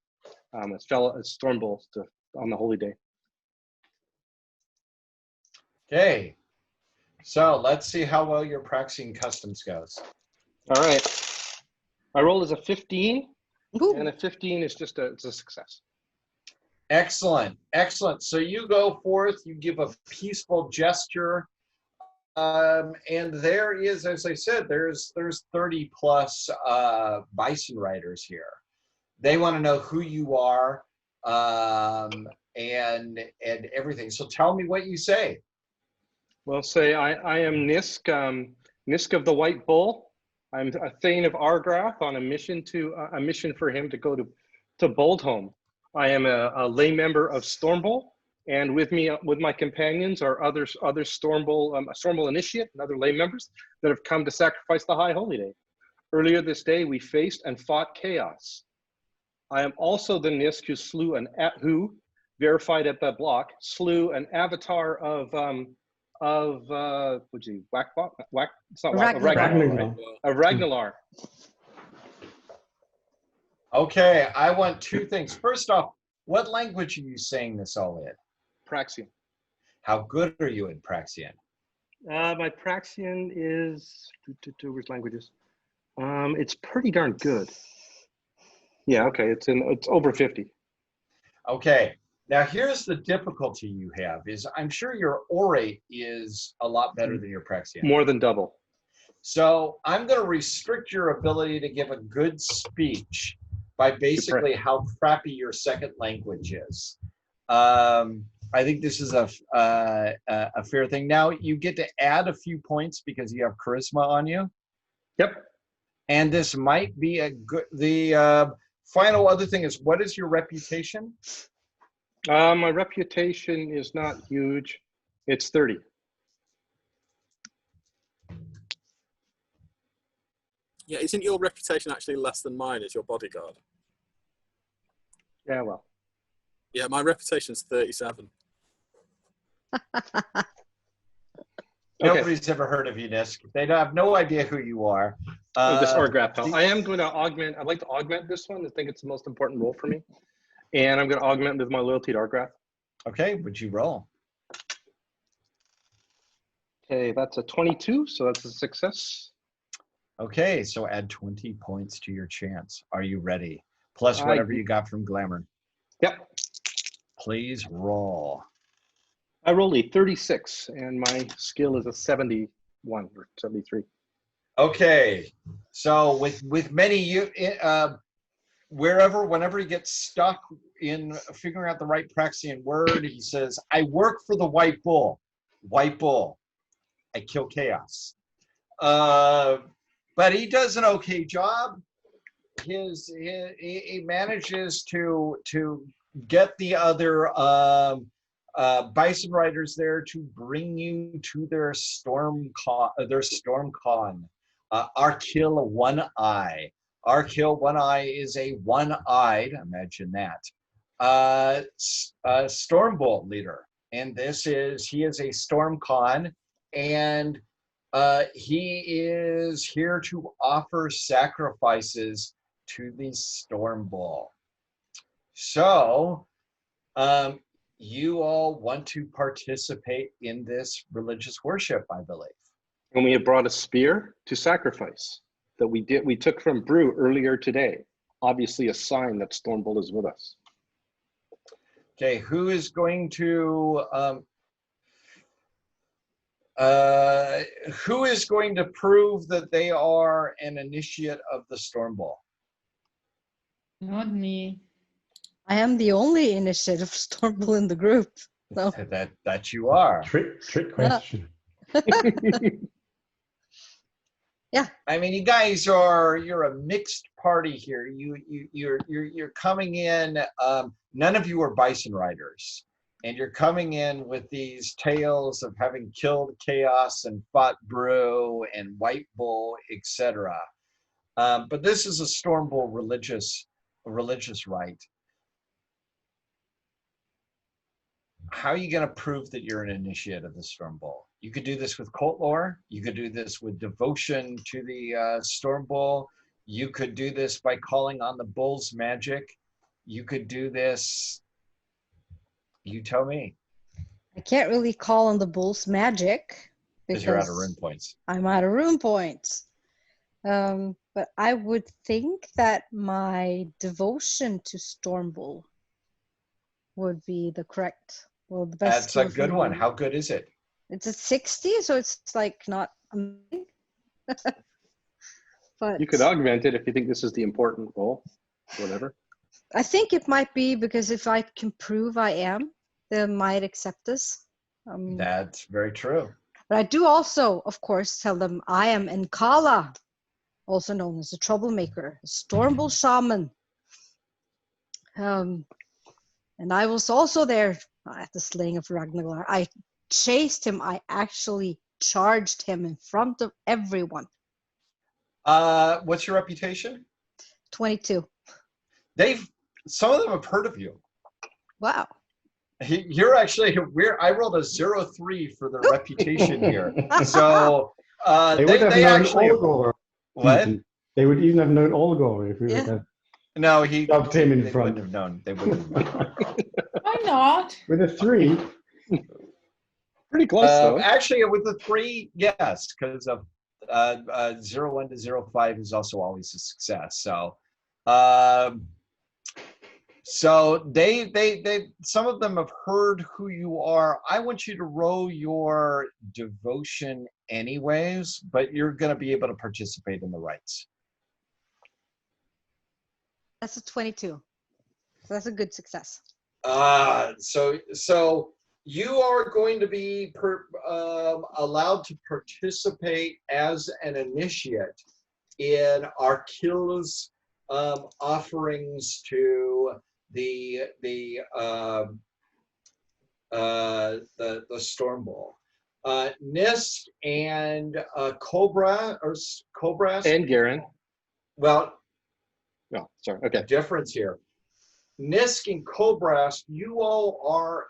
as storm bulls on the holy day. Okay, so let's see how well your Praxian Customs goes. All right. I roll as a 15, Ooh. and a 15 is it's a success. Excellent, excellent. So you go forth, you give a peaceful gesture, and there is, as I said, there's 30 plus bison riders here. They want to know who you are and everything. So tell me what you say. Well, say I am Nisk, Nisk of the White Bull. I'm a Thane of Argrath on a mission for him to go to Boldhome. I am a lay member of Stormbull, and with me, with my companions, are other Stormbull, a Stormbull initiate and other lay members that have come to sacrifice the High Holy Day. Earlier this day, we faced and fought chaos. I am also the Nisk who verified at that block, slew an avatar of what'd you, Whackbot? It's not Whack, Ragnar. right? Ragnar. Okay, I want two things. First off, what language are you saying this all in? Praxian. How good are you in Praxian? My Praxian is, which languages? It's pretty darn good. Yeah, okay, it's over 50. Okay, now here's the difficulty you have is I'm sure your orate is a lot better than your Praxian. More than double. So I'm going to restrict your ability to give a good speech by basically how crappy your second language is. I think this is a fair thing. Now you get to add a few points because you have charisma on you. Yep. And this might be a good, the final other thing is, what is your reputation? My reputation is not huge. It's 30. Yeah, isn't your reputation actually less than mine as your bodyguard? Yeah, well. Yeah, my reputation's 37. Nobody's ever heard of you, Nisk. They have no idea who you are. This Argrath. I am going to augment. I'd like to augment this one. I think it's the most important role for me. And I'm going to augment with my loyalty to Argrath. Okay, would you roll? Okay, that's a 22, so that's a success. Okay, so add 20 points to your chance. Are you ready? Plus whatever you got from Glamour. Yep. Please roll. I rolled a 36, and my skill is a 71 or 73. Okay, so with many whenever he gets stuck in figuring out the right Praxian word, he says, "I work for the White Bull. White Bull. I kill chaos." But he does an okay job. He manages to get the other bison riders there to bring you to their storm con. Arkil One Eye. Arkil One Eye is a one-eyed, imagine that, Stormbolt leader. And he is a storm con, and he is here to offer sacrifices to the Stormbolt. So, you all want to participate in this religious worship, I believe. And we have brought a spear to sacrifice that we took from Brew earlier today. Obviously a sign that Stormbolt is with us. Okay, who is going to prove that they are an initiate of the Stormbolt? Not me. I am the only initiate of Stormbull in the group. So. That you are. Trick question. Yeah. I mean, you guys you're a mixed party here. You're coming in. None of you are bison riders, and you're coming in with these tales of having killed chaos and fought Brew and White Bull, etc. But this is a Stormbull religious rite. How are you going to prove that you're an initiate of the Stormbull? You could do this with cult lore. You could do this with devotion to the Stormbull. You could do this by calling on the bull's magic. You could do this. You tell me. I can't really call on the bull's magic because you're out of rune points. I'm out of rune points. But I would think that my devotion to Stormbull would be the correct. Well, the best. That's a good one. How good is it? It's a 60, so it's like not amazing. But you could augment it if you think this is the important role, whatever. I think it might be because if I can prove I am, they might accept this. That's very true. But I do also, of course, tell them I am Nkala, also known as a troublemaker, a Stormbull shaman. And I was also there at the slaying of Ragnar. I chased him. I actually charged him in front of everyone. What's your reputation? 22. Some of them have heard of you. Wow. You're actually I rolled a 0-3 for the reputation here. So they actually Olgor. What? They would even have known Olgor if we would have No, dubbed him in they front. wouldn't have known. They wouldn't have known. Why not? With a 3. Pretty close though. Actually, with the 3, yes, because of 0-1 to 0-5 is also always a success. So, so they some of them have heard who you are. I want you to roll your devotion anyways, but you're going to be able to participate in the rites. That's a 22. So that's a good success. So you are going to be allowed to participate as an initiate in Arkill's offerings to the Stormbull. Nisk and Cobras And Garen. Well, No, sorry. Okay. difference here. Nisk and Cobras, you all are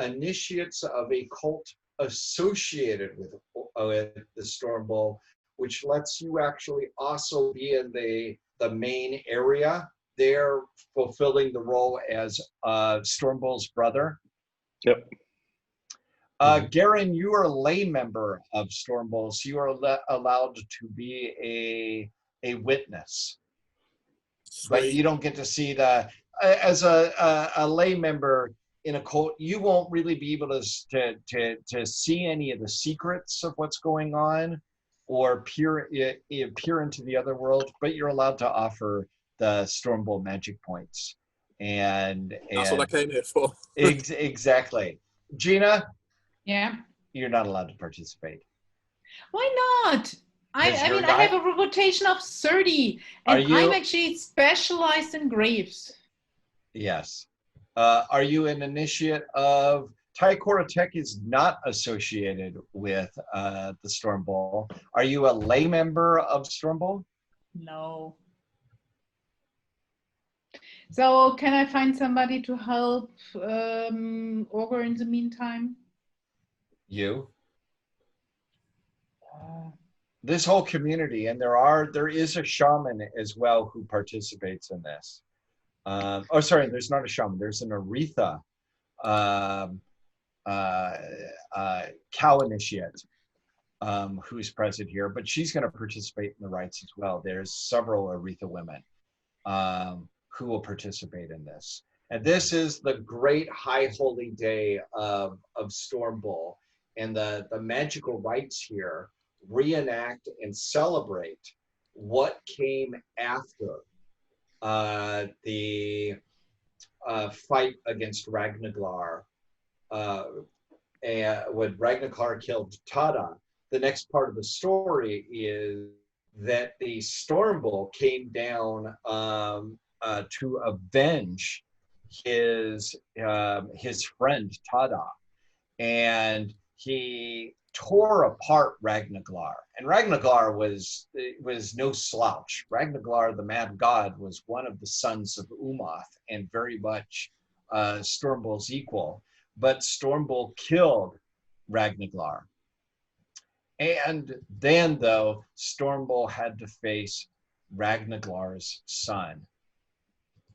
initiates of a cult associated with the Stormbull, which lets you actually also be in the main area. They're fulfilling the role as Stormbull's brother. Yep. Garen, you are a lay member of Stormbull, so you are allowed to be a witness. But you don't get to see as a lay member in a cult, you won't really be able to see any of the secrets of what's going on or peer into the other world, but you're allowed to offer the Stormbull magic points. And that's what I came here for. Exactly. Gina? Yeah. You're not allowed to participate. Why not? I mean, not... I have a reputation of 30, and I'm actually specialized in graves. Yes. Are you an initiate of... Tychoratek is not associated with the Stormbull. Are you a lay member of Stormbull? No. So can I find somebody to help Ogre in the meantime? You? This whole community, and there is a shaman as well who participates in this. Oh, sorry, there's not a shaman. There's an Aretha cow initiate who's present here, but she's going to participate in the rites as well. There's several Aretha women who will participate in this. And this is the great high holy day of Stormbull. And the magical rites here reenact and celebrate what came after the fight against Ragnar. And when Ragnar killed Tada, the next part of the story is that the Stormbull came down to avenge his friend Tada, and he tore apart Ragnar. And Ragnar was no slouch. Ragnar, the mad god, was one of the sons of Umath and very much Stormbull's equal. But Stormbull killed Ragnar. And then, though, Stormbull had to face Ragnar's son,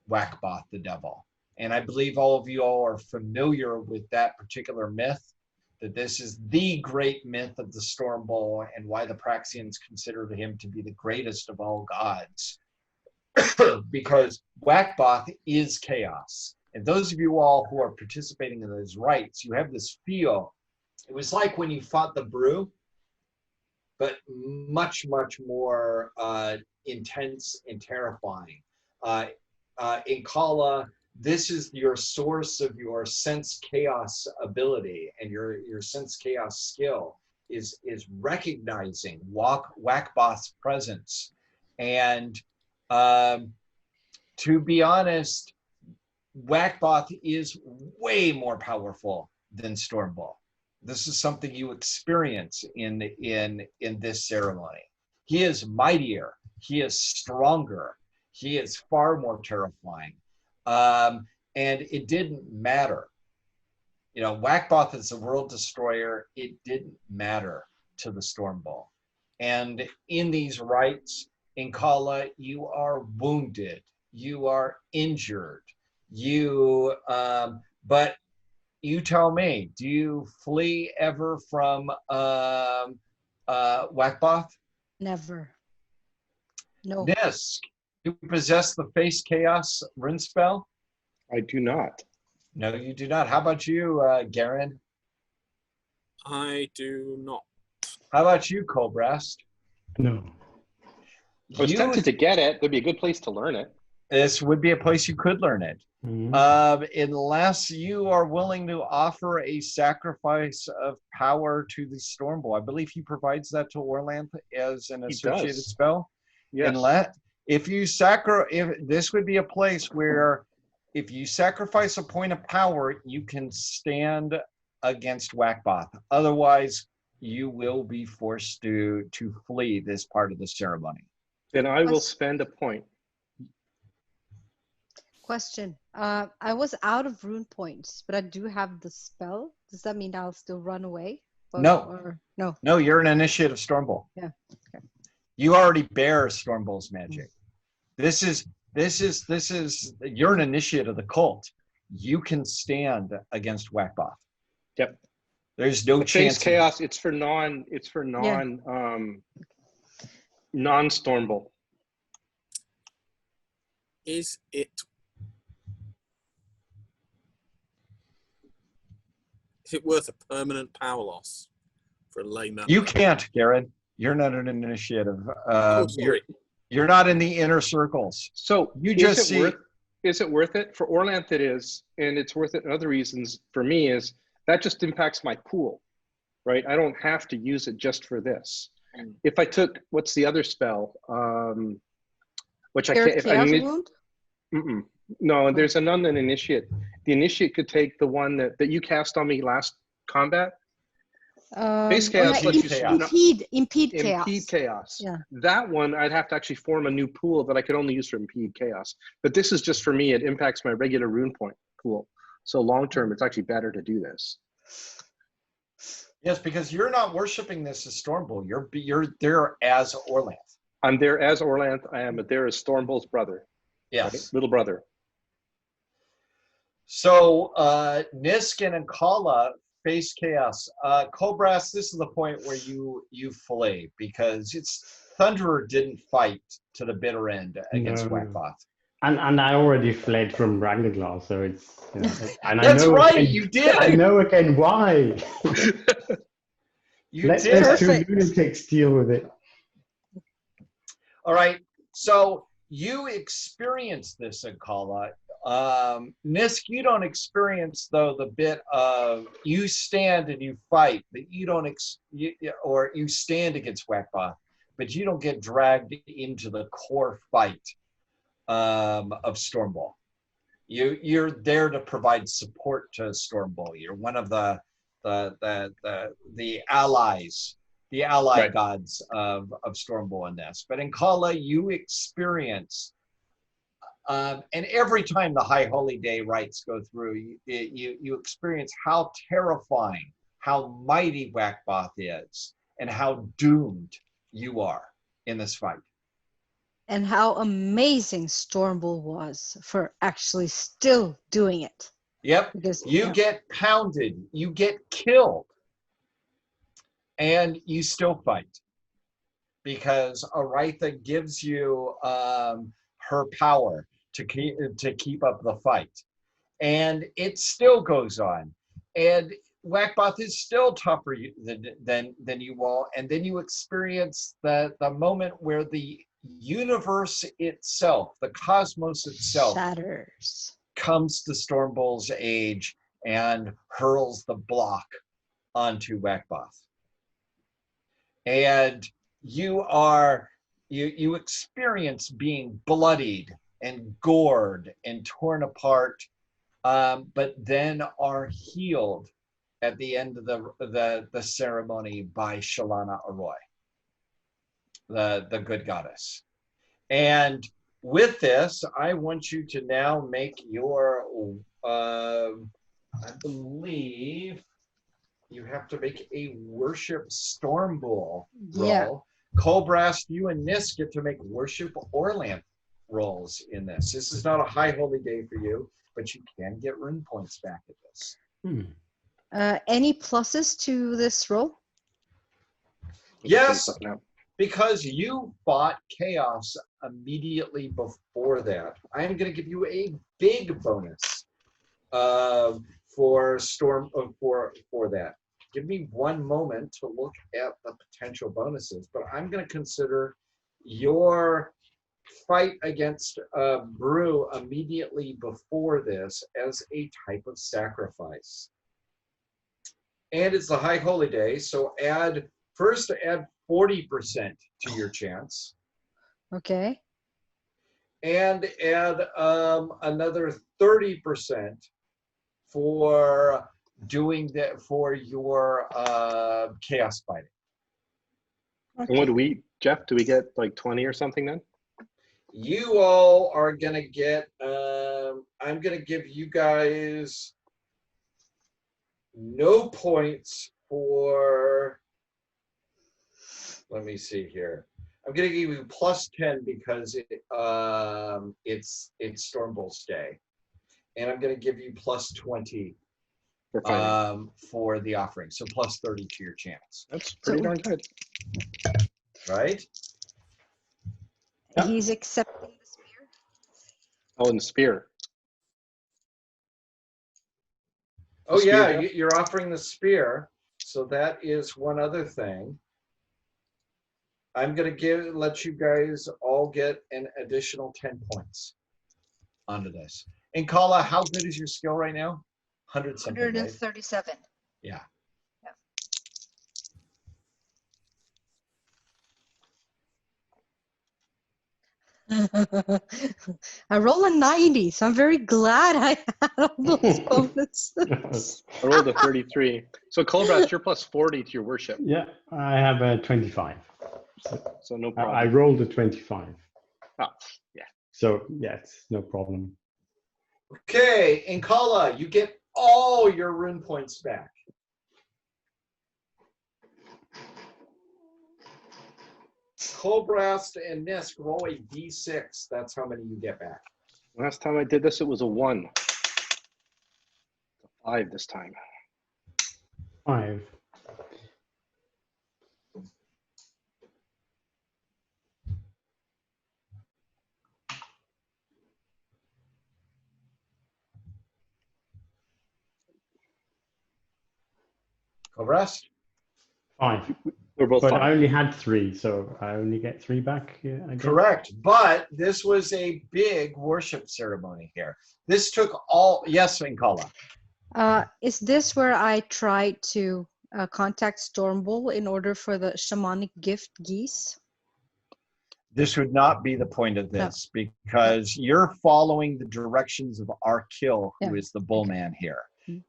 Wakboth the Devil. And I believe all of you all are familiar with that particular myth, that this is the great myth of the Stormbull and why the Praxians considered him to be the greatest of all gods. Because Wakboth is chaos. And those of you all who are participating in those rites, you have this feel. It was like when you fought the brew, but much, much more intense and terrifying. In Kala, this is your source of your sense chaos ability, and your sense chaos skill is recognizing Wakboth's presence. And to be honest, Wakboth is way more powerful than Stormbolt. This is something you experience in this ceremony. He is mightier. He is stronger. He is far more terrifying. And it didn't matter. You know, Wakboth is a world destroyer. It didn't matter to the Stormbolt. And in these rites, in Kala, you are wounded. You are injured. You, but you tell me, do you flee ever from Wakboth? Never. No. Nisk, you possess the face chaos rune spell? I do not. No, you do not. How about you, Garen? I do not. How about you, Colbrast? No. I was tempted to get it. There'd be a good place to learn it. This would be a place you could learn it. Mhm. Unless you are willing to offer a sacrifice of power to the Stormbolt. I believe he provides that to Orlanth as an associated does. spell. Yes. If this would be a place where if you sacrifice a point of power, you can stand against Wakboth. Otherwise, you will be forced to flee this part of the ceremony. Then I will spend a point. Question. I was out of rune points, but I do have the spell. Does that mean I'll still run away? No. No. No, you're an initiate of Stormbolt. Yeah. Okay. You already bear Stormbolt's magic. This is you're an initiate of the cult. You can stand against Wakboth. Yep. There's no The chance. face chaos. It's for non Stormbolt. Is it worth a permanent power loss for a layman? You can't, Garrett. You're not an initiative. Oh, sorry. You're not in the inner circles. So You just see. Is it worth it? For Orlanth it is, and it's worth it in other reasons. For me is that just impacts my pool, right? I don't have to use it just for this. If I took, what's the other spell? Which I can't, if I need, Wound? no, there's another initiate. The initiate could take the one that you cast on me last combat. Base chaos lets you impede chaos. Impede chaos. Yeah. That one I'd have to actually form a new pool that I could only use for impede chaos. But this is just for me. It impacts my regular rune point pool. So long term, it's actually better to do this. Yes, because you're not worshiping this as Stormbolt. You're there as Orlanth. I'm there as Orlanth. I am there as Stormbolt's brother. Yes. Right? Little brother. So Nisk and Kala face chaos. Colbrast, this is the point where you flee because Thunderer didn't fight to the bitter end against Wakboth. And I already fled from Ragnarglass, so it's. You know, and That's I know right, again, you did. I know again why. You Let did. those two lunatics deal with it. All right. So you experience this in Kala. Nisk, you don't experience though the bit of you stand and you fight, but you don't or you stand against Wakboth, but you don't get dragged into the core fight of Stormbolt. You're there to provide support to Stormbolt. You're one of the allies, the ally Right. gods of Stormbolt in this. But in Kala, you experience, and every time the High Holy Day rites go through, you experience how terrifying, how mighty Wakboth is, and how doomed you are in this fight. And how amazing Stormbolt was for actually still doing it. Yep. Because You get pounded, you get killed, and you still fight. Because Aritha gives you her power to keep up the fight. And it still goes on. And Wakboth is still tougher than you all. And then you experience the moment where the universe itself, the cosmos itself, shatters. comes to Storm Bull's age and hurls the block onto Wakboth. And you experience being bloodied and gored and torn apart, but then are healed at the end of the ceremony by Shalana Arroy, the good goddess. And with this, I want you to now make your, I believe you have to make a worship Storm Bull roll. Yeah. Colbrast, you and Nis get to make worship Orlanth rolls in this. This is not a high holy day for you, but you can get rune points back at this. Any pluses to this roll? Yes, because you fought chaos immediately before that. I'm going to give you a big bonus for that. Give me one moment to look at the potential bonuses, but I'm going to consider your fight against Brew immediately before this as a type of sacrifice. And it's the High Holy Day, so add 40% to your chance. Okay. And add another 30% for doing that for your chaos fighting. And what do we, Jeff, do we get like 20 or something then? You all are going to get, I'm going to give you guys no points for, let me see here. I'm going to give you plus 10 because it's Storm Bull's Day. And I'm going to give you plus 20 for the offering. So plus 30 to your chance. That's pretty darn good. Right? He's accepting the spear. Oh, and the spear. Oh, yeah, you're offering the spear. So that is one other thing. I'm going to let you guys all get an additional 10 points onto this. And Kala, how good is your skill right now? 100 something, 137. Right? Yeah. I roll a 90, so I'm very glad I had all those bonuses. I rolled a 33. So Colbrast, you're plus 40 to your worship. Yeah, I have a 25. So no problem. I rolled a 25. Oh, yeah. So yes, no problem. Okay, and Kala, you get all your rune points back. Colbrast and Nisk roll a d6. That's how many you get back. Last time I did this, it was a 1. 5 this time. 5. Colbrast? 5. We're both But 5. I only had 3, so I only get 3 back. Yeah, I guess. Correct. But this was a big worship ceremony here. This took all. Yes, Kala. Is this where I tried to contact Stormbull in order for the shamanic gift geese? This would not be the point of this because you're following the directions of Arkil, who is the bullman here.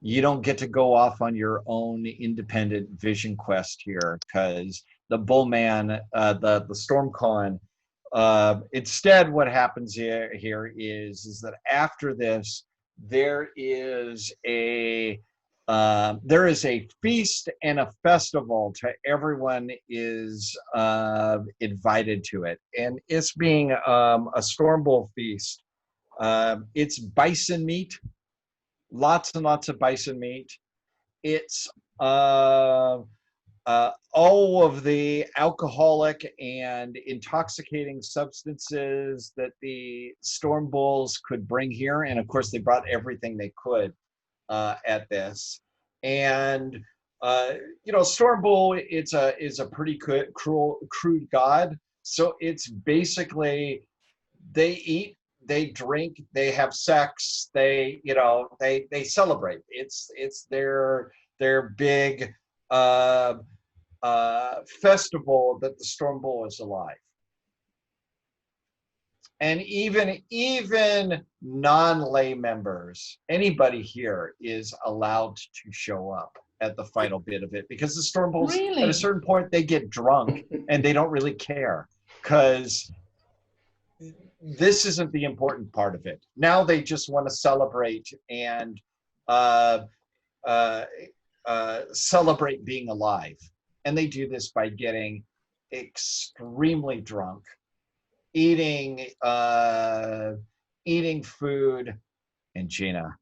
You don't get to go off on your own independent vision quest here because the bullman, the Stormcon, instead what happens here is that after this, there is a feast and a festival to everyone is invited to it. And it's being a Storm Bull feast. It's bison meat. Lots and lots of bison meat. It's all of the alcoholic and intoxicating substances that the Storm Bulls could bring here. And of course, they brought everything they could at this. And, Storm Bull is a pretty crude god. So it's basically, they eat they drink, they have sex, they celebrate. It's their big festival that the Storm Bull is alive. And even non-lay members, anybody here is allowed to show up at the final bit of it, because the Storm Bulls, Really? at a certain point, they get drunk and they don't really care, because this isn't the important part of it. Now they just want to celebrate and celebrate being alive. And they do this by getting extremely drunk, eating food, and Gina,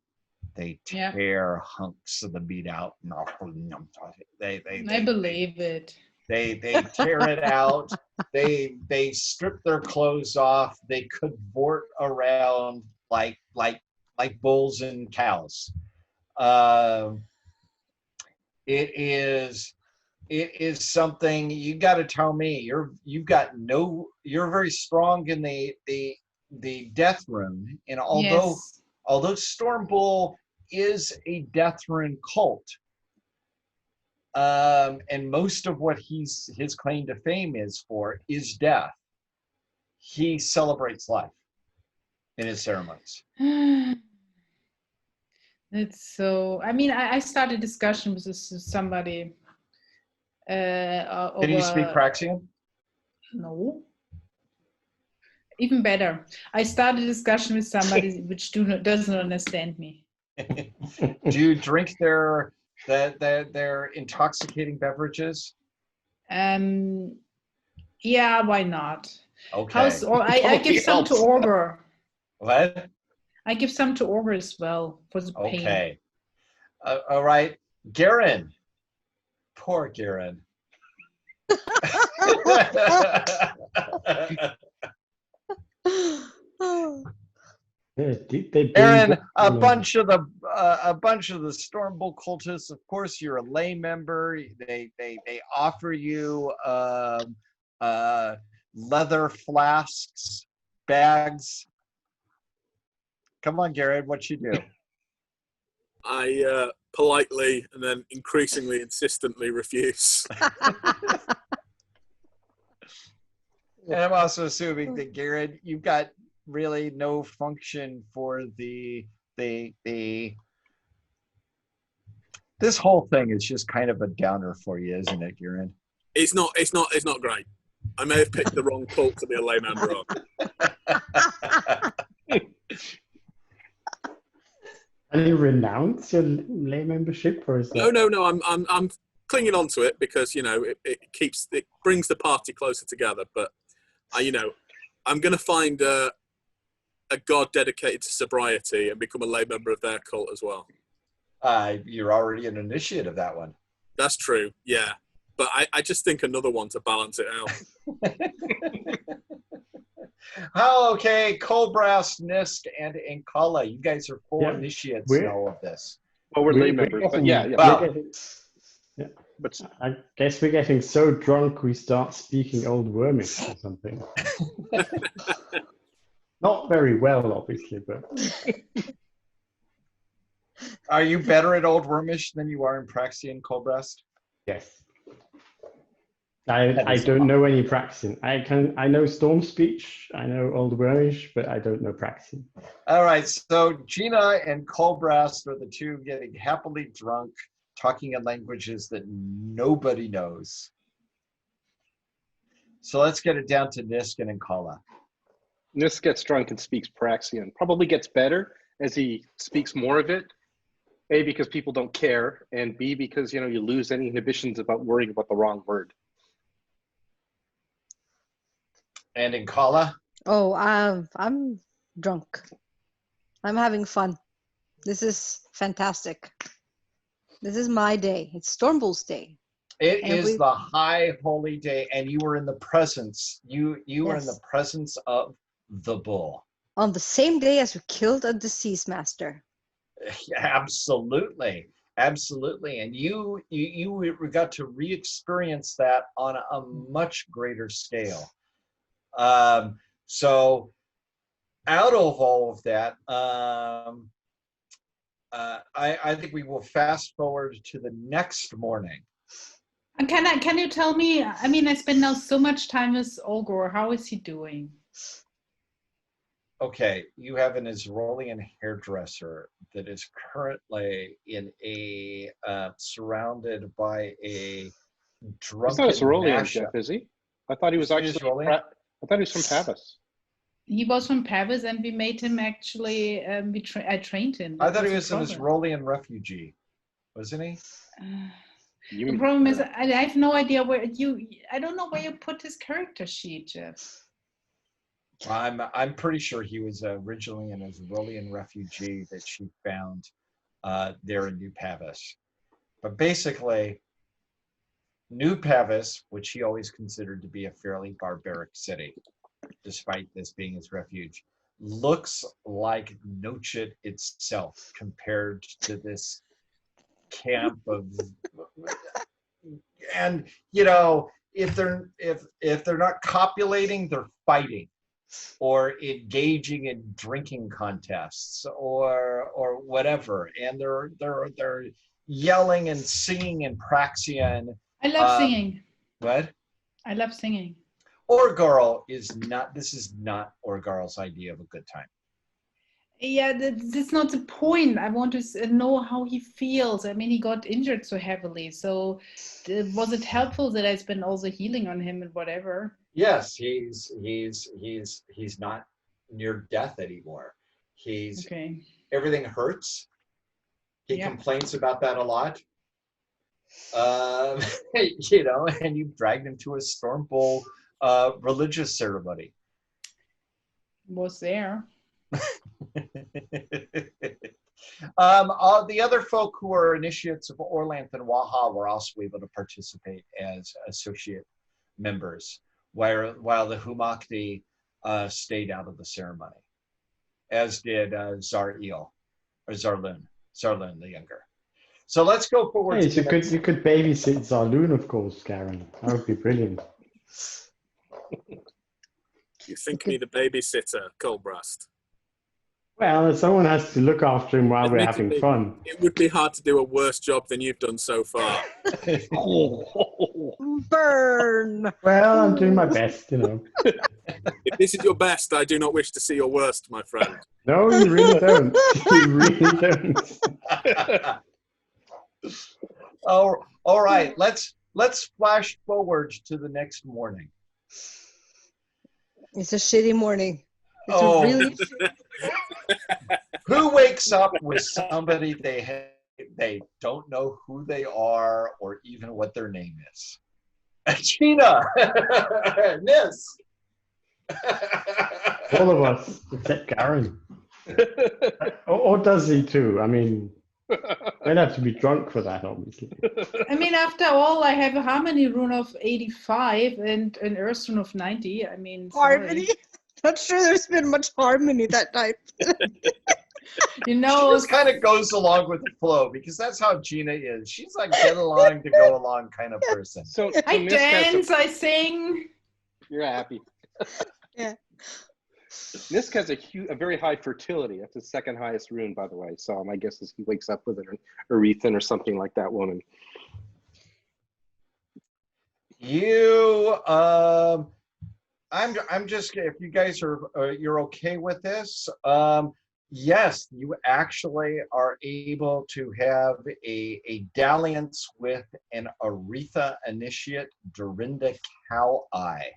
they tear hunks of the meat out. I believe it. They tear it out. They strip their clothes off. They cavort around like bulls and cows. It is something you got to tell me. You're very strong in the death rune, and although Storm Bull is a death rune cult, and most of what his claim to fame is death, he celebrates life in his ceremonies. It's so. I mean, I started a discussion with somebody. Can you speak Praxian? No. Even better. I started a discussion with somebody which doesn't understand me. Do you drink their intoxicating beverages? Yeah, why not? Okay. I give some to Orber. What? I give some to Orber as well for the pain. Okay. All right. Garen. Poor Garen. Aaron, a bunch of the Storm Bull cultists. Of course, you're a lay member. They offer you leather flasks, bags. Come on, Garrett, what you do? I politely and then increasingly insistently refuse. And I'm also assuming that, Garrett, you've got really no function for the this whole thing is just kind of a downer for you, isn't it, Garrett? It's not great. I may have picked the wrong cult to be a lay member of. Can you renounce your lay membership, or is that... No. I'm clinging on to it because it brings the party closer together. But I'm going to find a god dedicated to sobriety and become a lay member of their cult as well. You're already an initiate of that one. That's true. Yeah, but I just think another one to balance it out. Oh, okay. Colbrass, Nisk, and Inkala. You guys are full initiates in all of this. Well, we're lay members, but yeah. But I guess we're getting so drunk we start speaking Old Wormish or something. Not very well, obviously, but... Are you better at Old Wormish than you are in Praxian, Colbrass? Yes. I don't know any Praxian. I know Storm Speech, I know Old Wormish, but I don't know Praxian. All right, so Gina and Colbrass are the two getting happily drunk, talking in languages that nobody knows. So let's get it down to Nisk and Inkala. Nisk gets drunk and speaks Praxian. Probably gets better as he speaks more of it. A, because people don't care, and B, because you lose any inhibitions about worrying about the wrong word. And Inkala? Oh, I'm drunk. I'm having fun. This is fantastic. This is my day. It's Storm Bull's day. It is the high holy day, and you were in the presence. You were in the presence of the bull. On the same day as we killed a deceased master. Absolutely. And you got to re-experience that on a much greater scale. So out of all of that, I think we will fast forward to the next morning. And can you tell me, I mean, I spend now so much time with Olgor. How is he doing? Okay, you have an Israeli hairdresser that is currently in a surrounded by a drunken He's not a Cerulean, mashup. Jeff, is he? I thought he was Is he actually. Israeli? I thought he was from Pavis. He was from Pavis, and we made him actually. I trained him. I That thought he the was an problem. Israeli refugee, wasn't he? The problem is, I have no idea where you. I don't know where you put his character sheet, Jeff. I'm pretty sure he was originally an Israeli refugee that she found there in New Pavis. But basically, New Pavis, which he always considered to be a fairly barbaric city, despite this being his refuge, looks like Nochit itself compared to this camp of, and you know, if they're not copulating, they're fighting or engaging in drinking contests or whatever, and they're yelling and singing in Praxian. I love singing. What? I love singing. Orgarl is not. This is not Orgarl's idea of a good time. Yeah, that's not the point. I want to know how he feels. I mean, he got injured so heavily. So was it helpful that I spent all the healing on him and whatever? Yes, he's not near death anymore. He's Okay. Everything hurts. He complains about that a lot. You know, and you dragged him to a Storm Bowl religious ceremony. Was there. All the other folk who are initiates of Orlanth and Waha were also able to participate as associate members, while the Humakti stayed out of the ceremony, as did Zar'il, or Zarlun the younger. So let's go forward. Hey, you could babysit Zarloon, of course, Garen. That would be brilliant. You think me the babysitter, Colbrast? Well, someone has to look after him while we're having fun. It would be hard to do a worse job than you've done so far. Burn. Well, I'm doing my best, you know. If this is your best, I do not wish to see your worst, my friend. No, you really don't. You really don't. Oh, all right. Let's flash forward to the next morning. It's a shitty morning. It's a really Who wakes up with somebody they don't know who they are or even what their name is? Gina, Nis. All of us, except Garen. Or does he too? I mean, they'd have to be drunk for that, obviously. I mean, after all, I have a harmony rune of 85 and an earth rune of 90. I mean, harmony. Not sure there's been much harmony that night. You know, she just kind of goes along with the flow because that's how Gina is. She's like get along to go along kind of person. So I dance, I sing. You're happy. Yeah. Nisk has a very high fertility. That's his second highest rune, by the way. So my guess is he wakes up with an Arethan or something like that woman. You, I'm just, if you guys are, you're okay with this, yes, you actually are able to have a dalliance with an Aretha initiate, Dorinda Cow-Eye,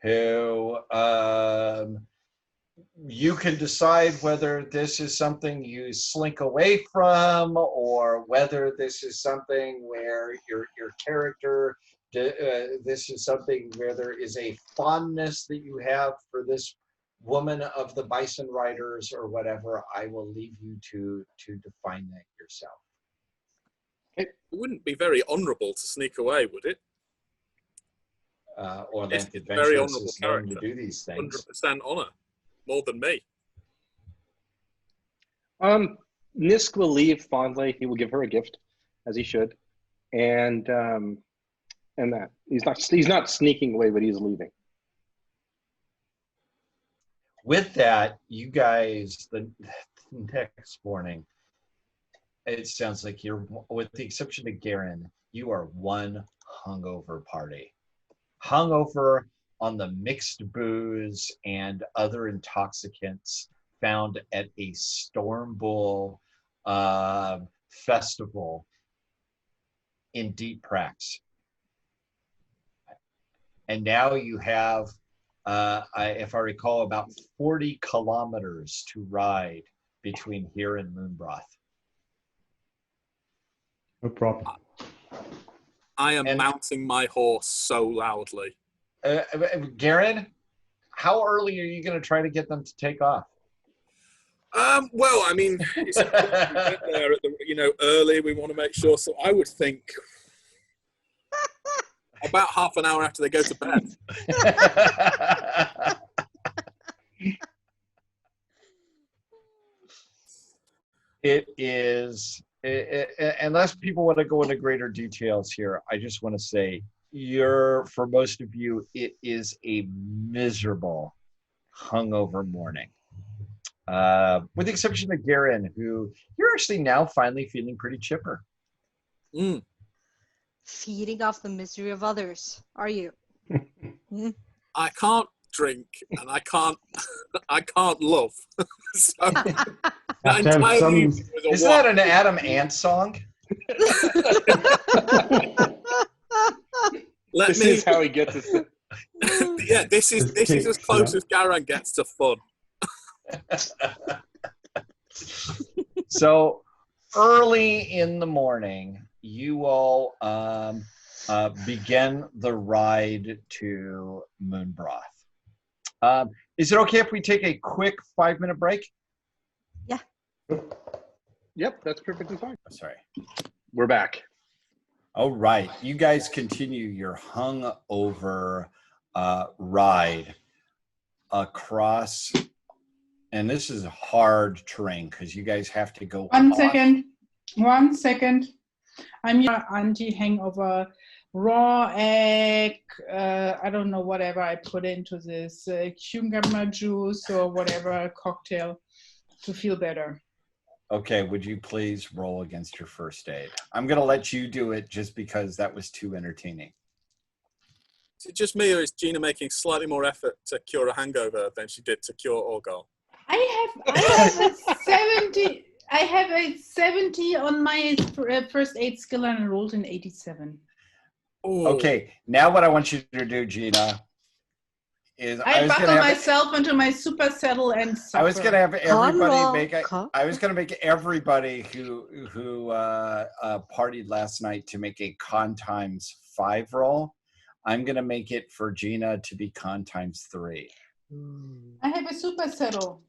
who you can decide whether this is something you slink away from or whether this is something where your character, this is something where there is a fondness that you have for this woman of the bison riders or whatever. I will leave you to define that yourself. It wouldn't be very honourable to sneak away, would it? Or It's Length a very Adventures honourable is known to character. do these things. 100% honour, more than me. Nisk will leave fondly. He will give her a gift, as he should, and that he's not sneaking away, but he's leaving. With that, you guys, the next morning, it sounds like you're, with the exception of Garen, you are one hungover party. Hungover on the mixed booze and other intoxicants found at a Storm Bull festival in Deep Prax. And now you have, if I recall, about 40 kilometers to ride between here and Moonbroth. No problem. I am mounting my horse so loudly. Garen, how early are you going to try to get them to take off? Well, I mean, it's there at the, early. We want to make sure. So I would think about half an hour after they go to bed. It is, unless people want to go into greater details here, I just want to say, for most of you, it is a miserable hungover morning. With the exception of Garen, who you're actually now finally feeling pretty chipper. Mm. Feeding off the misery of others, are you? I can't drink and I can't love. So, isn't that an Adam Ant song? This is how he gets it. Yeah, this is as close as Garen gets to fun. So early in the morning, you all begin the ride to Moonbroth. Is it okay if we take a quick 5-minute break? Yeah. Yep, that's perfectly fine. Sorry. We're back. All right. You guys continue your hungover ride across, and this is hard terrain because you guys have to go. One second. I'm your anti-hangover raw egg. I don't know, whatever I put into this cucumber juice or whatever cocktail to feel better. Okay, would you please roll against your first aid? I'm going to let you do it just because that was too entertaining. Is it just me, or is Gina making slightly more effort to cure a hangover than she did to cure Orgol? I have a 70 on my first aid skill and I rolled an 87. Ooh. Okay, now what I want you to do, Gina, is I buckle myself into my super saddle and suffer. I was going to have everybody I was going to make everybody who partied last night to make a con times 5 roll. I'm going to make it for Gina to be con times 3. I have a super saddle.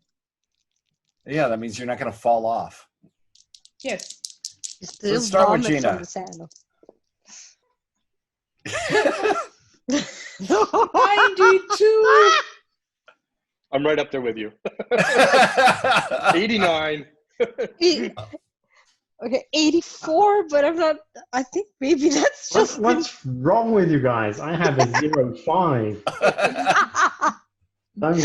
Yeah, that means you're not going to fall off. Yes. So let's start with Gina. From the saddle. 92. I'm right up there with you. 89. Okay, 84, but I'm not. I think maybe that's just. What's wrong with you guys? I have a 0.5. I'm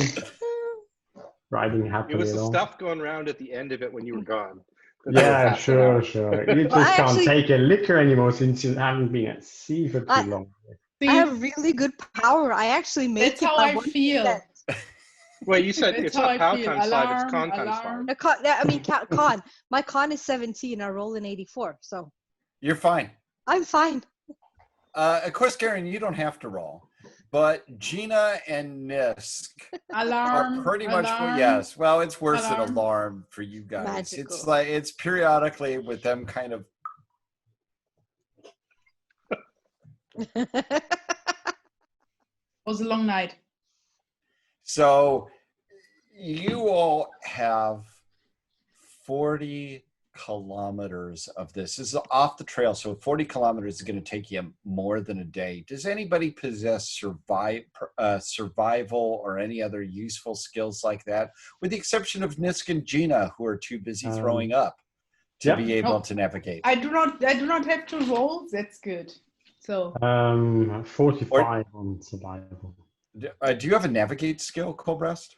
riding happily. It was the along. stuff going around at the end of it when you were gone. Yeah, sure. You just can't take a liquor anymore since you haven't been at sea for too long. I have really good power. I actually make That's how I feel. Wait, you said it's not pow times 5, it's con times 5. I mean, con. My con is 17. I roll an 84, so. You're fine. I'm fine. Of course, Garen, you don't have to roll. But Gina and Nisk are pretty much, yes. Well, it's worse than alarm for you guys. Magical. It's like, it's periodically with them kind of. It was a long night. So you all have 40 kilometers of this. This is off the trail, so 40 kilometers is going to take you more than a day. Does anybody possess survival or any other useful skills like that, with the exception of Nisk and Gina, who are too busy throwing up to be able to navigate? I do not have to roll. That's good. So 45 on survival. Do you have a navigate skill, Colbrest?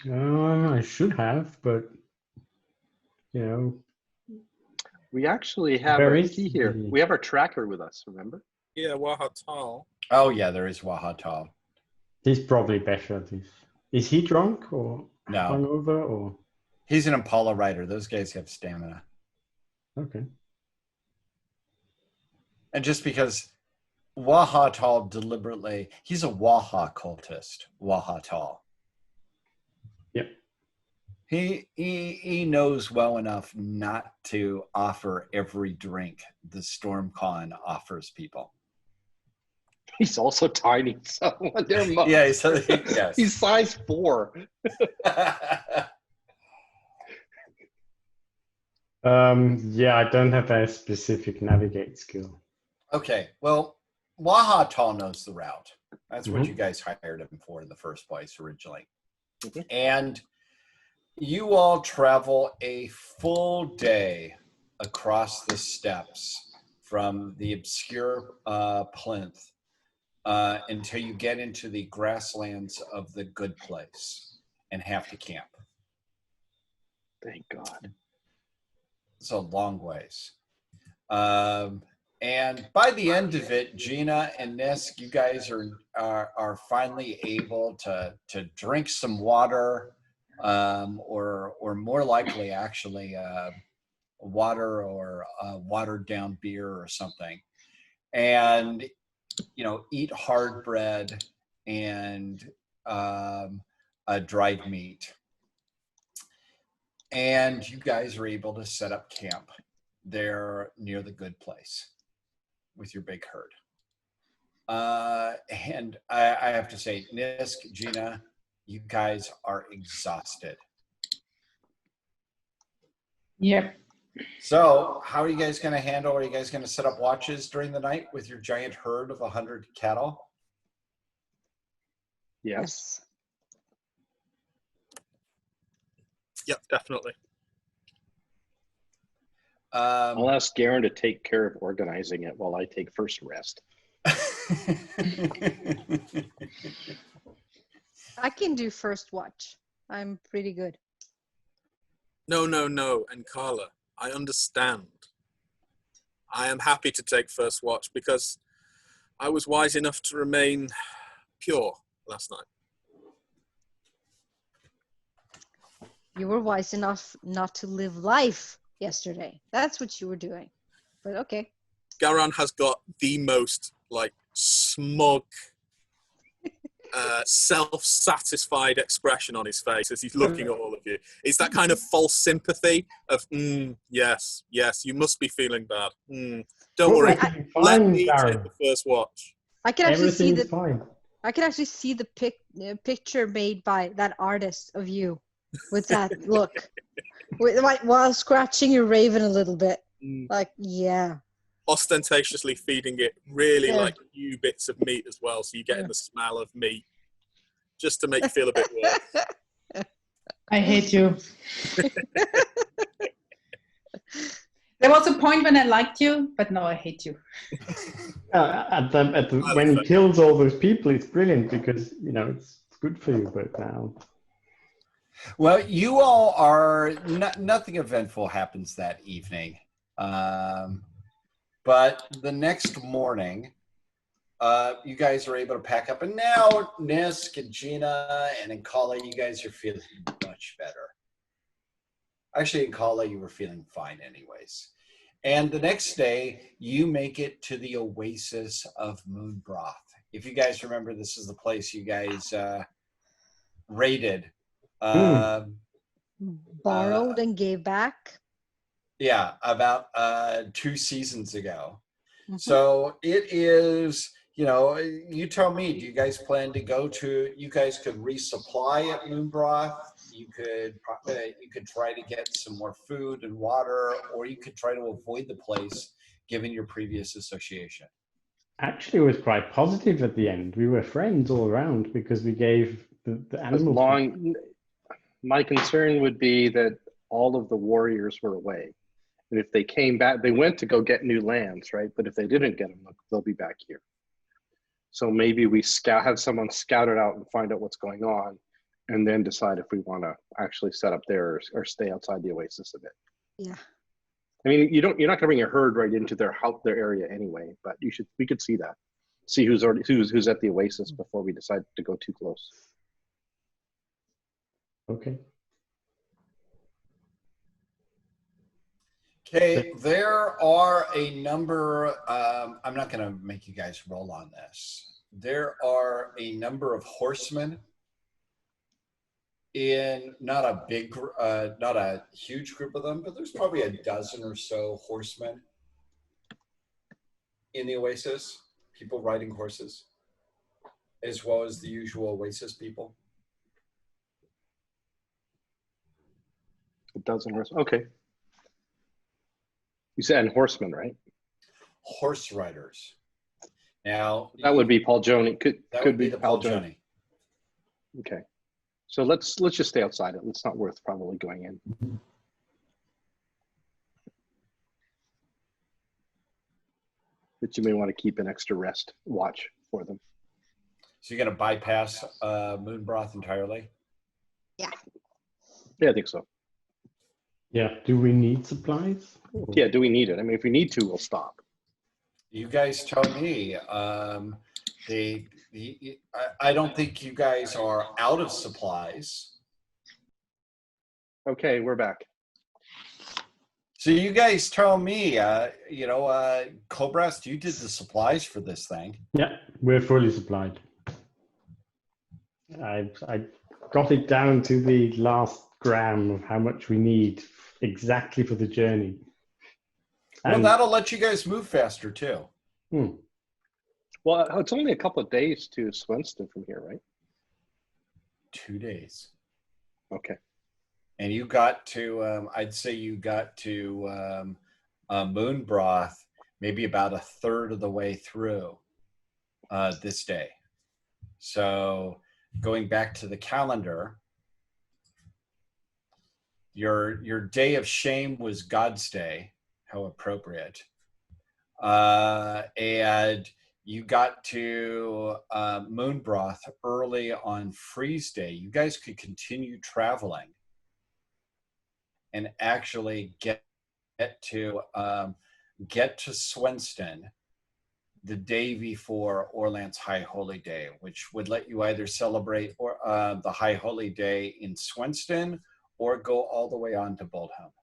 I should have, but you know, We actually have Where a is key here. the- We have our tracker with us, remember? Yeah, Wahatal. Oh yeah, there is Wahatal. he's probably better at this. Is he drunk or No, hungover or? he's an Impala rider. Those guys have stamina. Okay. And just because Wahatal deliberately, he's a Waha cultist, Wahatal. Yep. He knows well enough not to offer every drink the StormCon offers people. He's also tiny, so they're monks. Yeah, so yes. He's size 4. Yeah, I don't have a specific navigate skill. Okay, well, Wahatal knows the route. That's what Mhm. you guys hired him for in the first place originally. Mhm. And you all travel a full day across the steppes from the obscure plinth until you get into the grasslands of the good place and have to camp. Thank God. It's a long ways. And by the end of it, Gina and Nisk, you guys are finally able to drink some water, or more likely actually water or watered down beer or something, and eat hard bread and dried meat. And you guys are able to set up camp there near the good place with your big herd. And I have to say, Nisk, Gina, you guys are exhausted. Yep. So how are you guys going to handle? Are you guys going to set up watches during the night with your giant herd of 100 cattle? Yes. Yep, definitely. I'll ask Garen to take care of organizing it while I take first rest. I can do first watch. I'm pretty good. No, and Carla, I understand. I am happy to take first watch because I was wise enough to remain pure last night. You were wise enough not to live life yesterday. That's what you were doing. But okay. Garan has got the most smug, self-satisfied expression on his face as he's looking at all of you. It's that kind of false sympathy of, yes, you must be feeling bad. Don't worry, let me take the first watch. I can actually see Everything's fine. I can actually see the picture made by that artist of you with that look, while scratching your raven a little bit. Yeah. Ostentatiously feeding it really new bits of meat as well, so you're getting the smell of meat, just to make you feel a bit worse. I hate you. There was a point when I liked you, but now I hate you. When he kills all those people, it's brilliant because it's good for you. But now, well, you all are nothing eventful happens that evening, but the next morning, you guys are able to pack up, and now Nisk and Gina and Inkala, you guys are feeling much better. Actually, Inkala, you were feeling fine anyways. And the next day, you make it to the Oasis of Moonbroth. If you guys remember, this is the place you guys raided. Borrowed and gave back. Yeah, about 2 seasons ago. Mm-hmm. So it is, you tell me, do you guys plan to go to, you guys could resupply at Moonbroth. You could try to get some more food and water, or you could try to avoid the place given your previous association. Actually, it was quite positive at the end. We were friends all around because we gave the animals. My concern would be that all of the warriors were away. And if they came back, they went to go get new lands, right? But if they didn't get them, they'll be back here. So maybe we have someone scout it out and find out what's going on, and then decide if we want to actually set up there or stay outside the oasis a bit. Yeah. I mean, you're not going to bring a herd right into their area anyway, but we could see that. See who's at the oasis before we decide to go too close. Okay. Okay, there are a number, I'm not going to make you guys roll on this. There are a number of horsemen in not a huge group of them, but there's probably a dozen or so horsemen in the oasis, people riding horses, as well as the usual oasis people. A dozen horse. Okay. You said and horsemen, right? Horse riders. Now That would be Paul Joni. Could be the Paul Joni. Okay. So let's just stay outside it. It's not worth probably going in. But you may want to keep an extra watch for them. So you're going to bypass Moonbroth entirely? Yeah. Yeah, I think so. Yeah. Do we need supplies? Yeah, do we need it? I mean, if we need to, we'll stop. You guys tell me. I don't think you guys are out of supplies. Okay, we're back. So you guys tell me, Cobrast, you did the supplies for this thing. Yeah, we're fully supplied. I got it down to the last gram of how much we need exactly for the journey. Well, And that'll let you guys move faster too. Well, it's only a couple of days to Swenston from here, right? 2 days. Okay. And you got to, I'd say you got to Moonbroth maybe about a third of the way through this day. So going back to the calendar, your day of shame was God's day. How appropriate. And you got to Moonbroth early on Freeze Day. You guys could continue traveling and actually get to Swenston the day before Orlant's High Holy Day, which would let you either celebrate the High Holy Day in Swenston or go all the way on to Boldhome.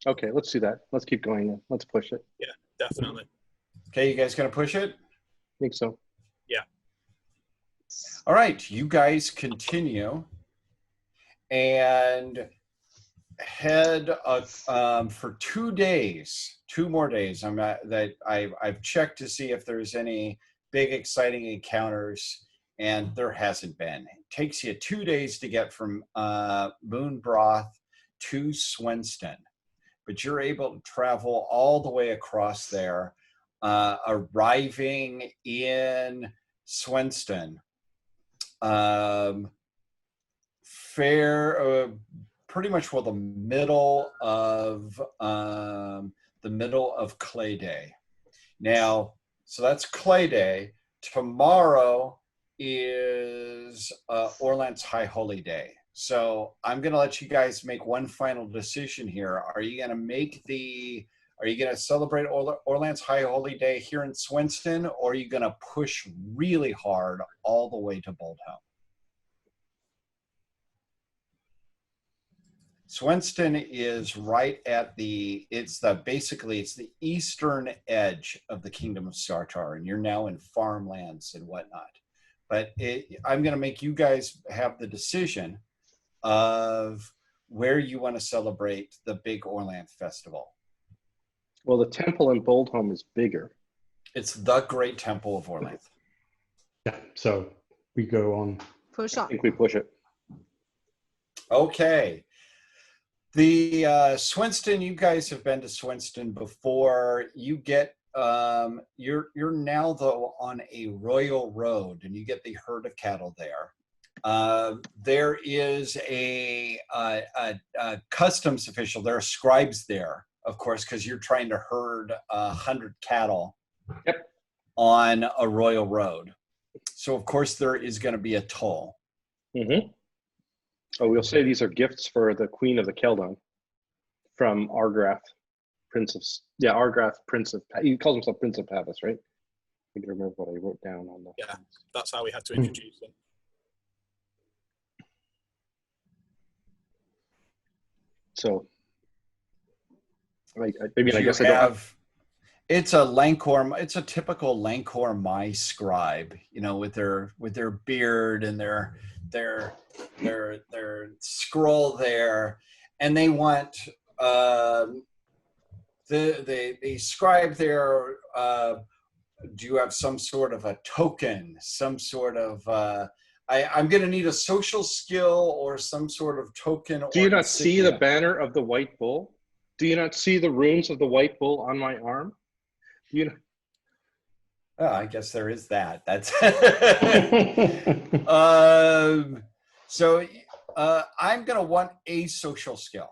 Okay, let's do that. Let's keep going then. Let's push it. Yeah, definitely. Okay, you guys gonna push it? I think so. Yeah. All right, you guys continue and head for 2 days, 2 more days. I've checked to see if there's any big exciting encounters, and there hasn't been. It takes you 2 days to get from Moonbroth to Swenston, but you're able to travel all the way across there, arriving in Swenston. Pretty much the middle of Clay Day. Now, so that's Clay Day. Tomorrow is Orlant's High Holy Day. So I'm going to let you guys make one final decision here. Are you going to celebrate Orlant's High Holy Day here in Swenston, or are you going to push really hard all the way to Boldhome? Swenston is right at it's the eastern edge of the Kingdom of Sartar, and you're now in farmlands and whatnot. But I'm going to make you guys have the decision of where you want to celebrate the big Orlant festival. Well, the temple in Boldhome is bigger. It's the Great Temple of Orlant. yeah, so we go on. Push I on. think we push it. Okay. The Swenston, you guys have been to Swenston before. You get you're now though on a royal road, and you get the herd of cattle there. There is a customs official. There are scribes there, of course, because you're trying to herd 100 cattle on a royal road. So of course there is going to be a toll. Mm-hmm. Oh, we'll say these are gifts for the Queen of the Keldon from Argrath, Argrath, Prince of. He calls himself Prince of Pavis, right? I can remember what I wrote down on the. Yeah, that's how we had to introduce him. So, I guess I don't have. It's a Lancor. It's a typical Lancor my scribe, you know, with their beard and their scroll there, and they want the scribe there. Do you have some sort of a token, some sort of? I'm going to need a social skill or some sort of token. Do you not see the banner of the white bull? Do you not see the runes of the white bull on my arm? You know. Oh, I guess there is that. That's so I'm going to want a social skill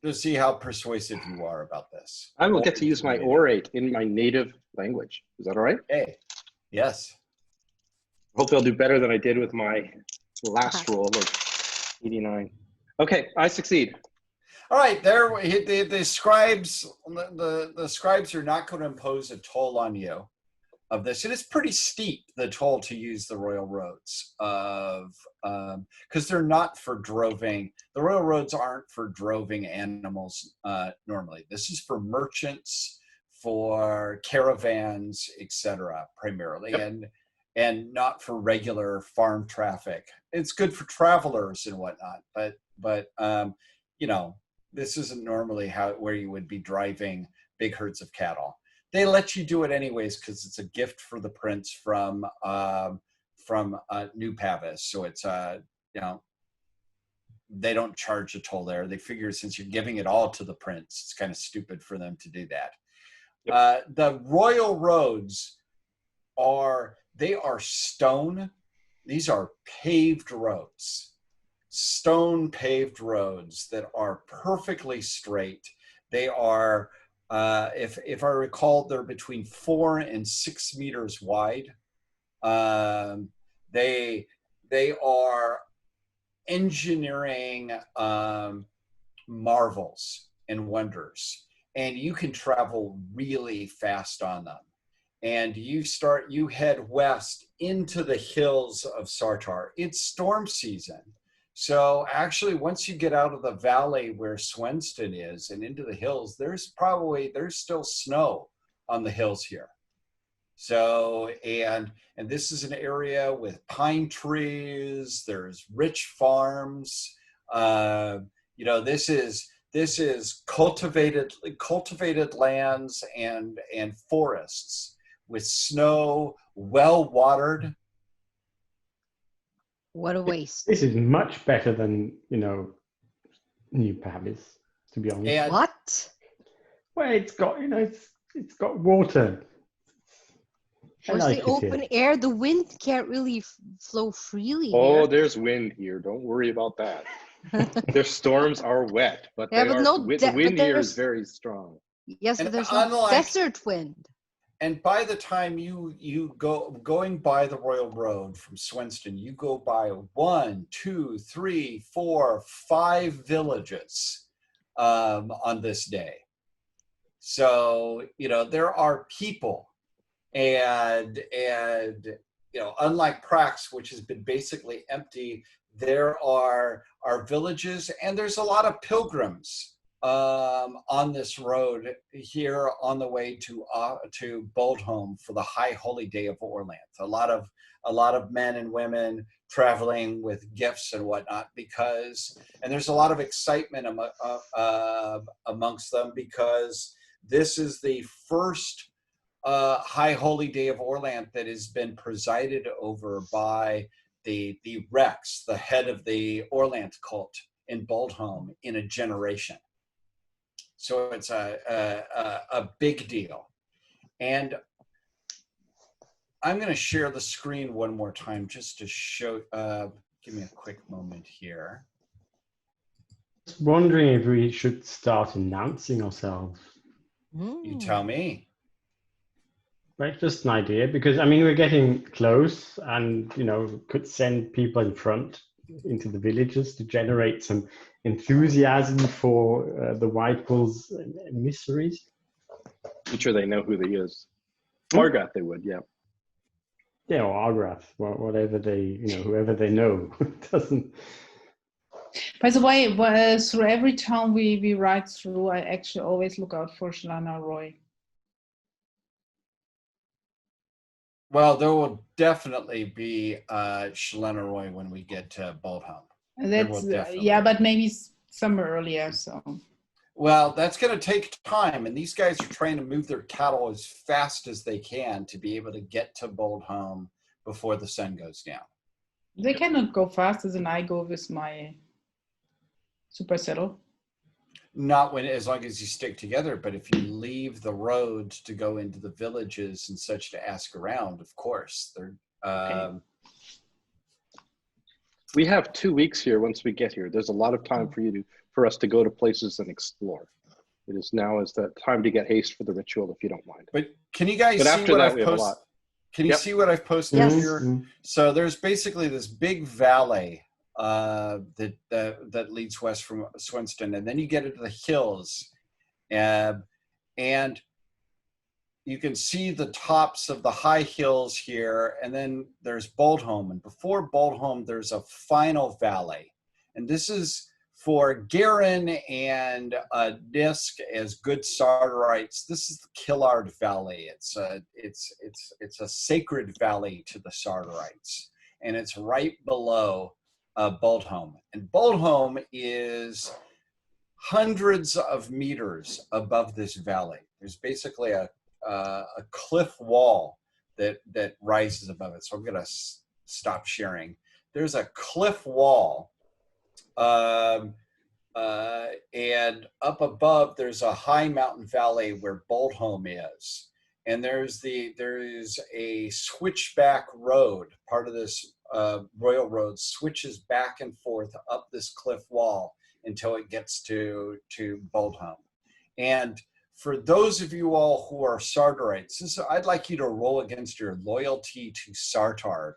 to see how persuasive you are about this. I will get to use my orate in my native language. Is that all right? Hey, yes. Hope I'll do better than I did with my last roll of 89. Okay, I succeed. All right, the scribes are not going to impose a toll on you of this. It is pretty steep, the toll to use the royal roads because they're not for droving. The royal roads aren't for droving animals normally. This is for merchants, for caravans, etc. primarily, and not for regular farm traffic. It's good for travelers and whatnot, but you know, this isn't normally where you would be driving big herds of cattle. They let you do it anyways because it's a gift for the prince from New Pavis. So it's you know, they don't charge a toll there. They figure since you're giving it all to the prince, it's kind of stupid for them to do that. The royal roads are stone. These are paved roads. Stone paved roads that are perfectly straight. They are, if I recall, they're between 4 and 6 meters wide. They are engineering marvels and wonders, and you can travel really fast on them. And you head west into the hills of Sartar. It's storm season. So actually, once you get out of the valley where Swenston is and into the hills, there's still snow on the hills here. So, and this is an area with pine trees, there's rich farms. You know, this is cultivated lands and forests with snow, well watered. What a waste. This is much better than, you know, New Pavis, to be honest. And What? Well, it's got, you know, it's got water. Where's the open air? The wind can't really flow freely Oh, here. there's wind here. Don't worry about that. Their storms are wet, but Yeah, but the wind here is very strong. Yes, but And there's no unlike- desert wind. And by the time you going by the Royal Road from Swenston, you go by 1, 2, 3, 4, 5 villages on this day. So, you know, there are people, and you know, unlike Prax, which has been basically empty, there are villages, and there's a lot of pilgrims on this road here on the way to Boldhome for the High Holy Day of Orlanth. A lot of men and women traveling with gifts and whatnot and there's a lot of excitement amongst them because this is the first High Holy Day of Orlanth that has been presided over by the Rex, the head of the Orlanth cult in Boldhome, in a generation. So it's a big deal. And I'm going to share the screen one more time just to show, give me a quick moment here. Just wondering if we should start announcing ourselves. You tell me. Right, just an idea, because I mean, we're getting close and, you know, could send people in front into the villages to generate some enthusiasm for the White Bull's emissaries. I'm sure they know who he is. Hmm? Margaret, they would, yeah. Yeah, or Argrath, whatever they, whoever they know. Doesn't. By the way, through every town we ride through, I actually always look out for Shalana Roy. Well, there will definitely be Shalana Roy when we get to Boldhome. That's yeah, but maybe somewhere earlier. So. Well, that's going to take time, and these guys are trying to move their cattle as fast as they can to be able to get to Boldhome before the sun goes down. They cannot go faster than I go with my super saddle. Not as long as you stick together, but if you leave the road to go into the villages and such to ask around, of course. Okay. We have 2 weeks here once we get here. There's a lot of time for us to go to places and explore. It is now the time to get haste for the ritual, if you don't mind. But can you guys see what I've posted? Can you see what I've posted here? So there's basically this big valley that leads west from Swinston, and then you get into the hills, and you can see the tops of the high hills here, and then there's Boldhome, and before Boldhome there's a final valley, and this is for Garen and Nisk as good Sartorites. This is the Killard Valley. It's a sacred valley to the Sartorites, and it's right below Boldhome. And Boldhome is hundreds of meters above this valley. There's basically a cliff wall that rises above it. So I'm going to stop sharing. There's a cliff wall, and up above there's a high mountain valley where Boldhome is. And there's a switchback road. Part of this royal road switches back and forth up this cliff wall until it gets to Boldhome. And for those of you all who are Sartorites, I'd like you to roll against your loyalty to Sartar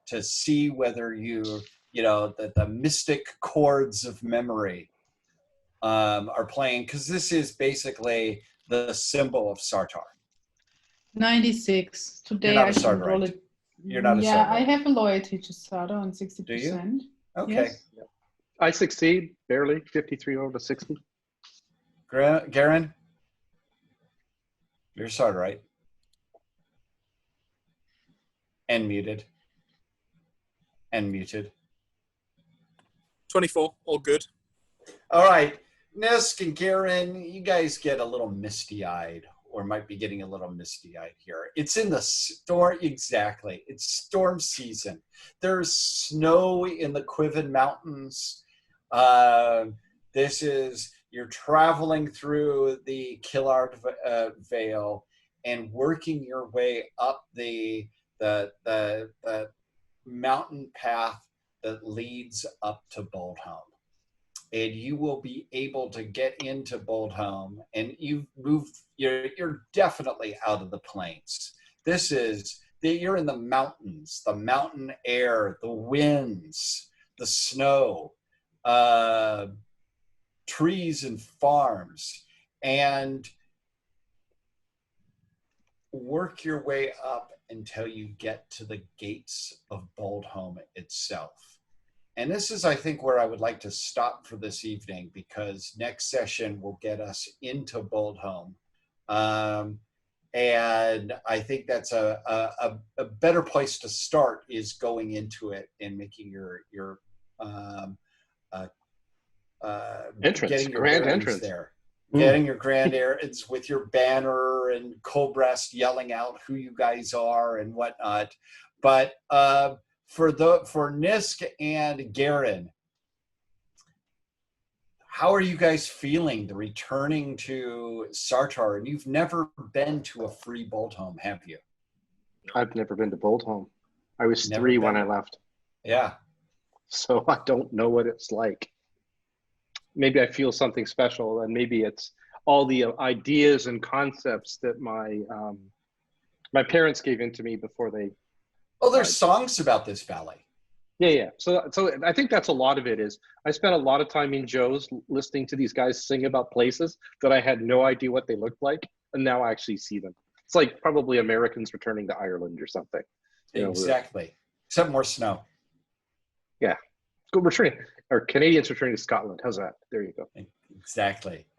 to see whether the mystic chords of memory are playing, because this is basically the symbol of Sartar. 96. Today I should roll it. You're not a Sartarite. Yeah, I have a loyalty to Sartar on 60%. Do you? Okay. Yes. I succeed, barely, 53 over 60. Garen? You're Sartarite. And muted. And muted. 24, all good. All right. Nisk and Garen, you guys get a little misty-eyed, or might be getting a little misty-eyed here. It's in the storm, exactly. It's storm season. There's snow in the Quiven Mountains. You're traveling through the Killard Vale and working your way up the mountain path that leads up to Boldhome. And you will be able to get into Boldhome, and you're definitely out of the plains. You're in the mountains, the mountain air, the winds, the snow, trees and farms, and work your way up until you get to the gates of Boldhome itself. And this is, I think, where I would like to stop for this evening, because next session will get us into Boldhome. And I think that's a better place to start, is going into it and making your entrance, getting your grand entrance there. Getting your grand entrance with your banner and Colbrest yelling out who you guys are and whatnot. But for Nisk and Garen, how are you guys feeling the returning to Sartar? And you've never been to a free Boldhome, have you? I've never been to Boldhome. I was 3 when I left. Yeah. So I don't know what it's like. Maybe I feel something special, and maybe it's all the ideas and concepts that my parents gave into me before they. Oh, there's songs about this valley. Yeah. So I think that's a lot of it. Is I spent a lot of time in Joe's listening to these guys sing about places that I had no idea what they looked like, and now I actually see them. It's like probably Americans returning to Ireland or something. You know, Exactly. Except more snow. yeah. Go returning, or Canadians returning to Scotland. How's that? There you go.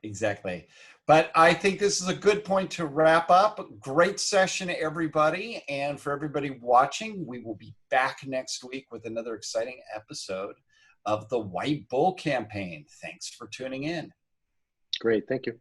Exactly. But I think this is a good point to wrap up. Great session, everybody. And for everybody watching, we will be back next week with another exciting episode of the White Bull campaign. Thanks for tuning in. Great. Thank you.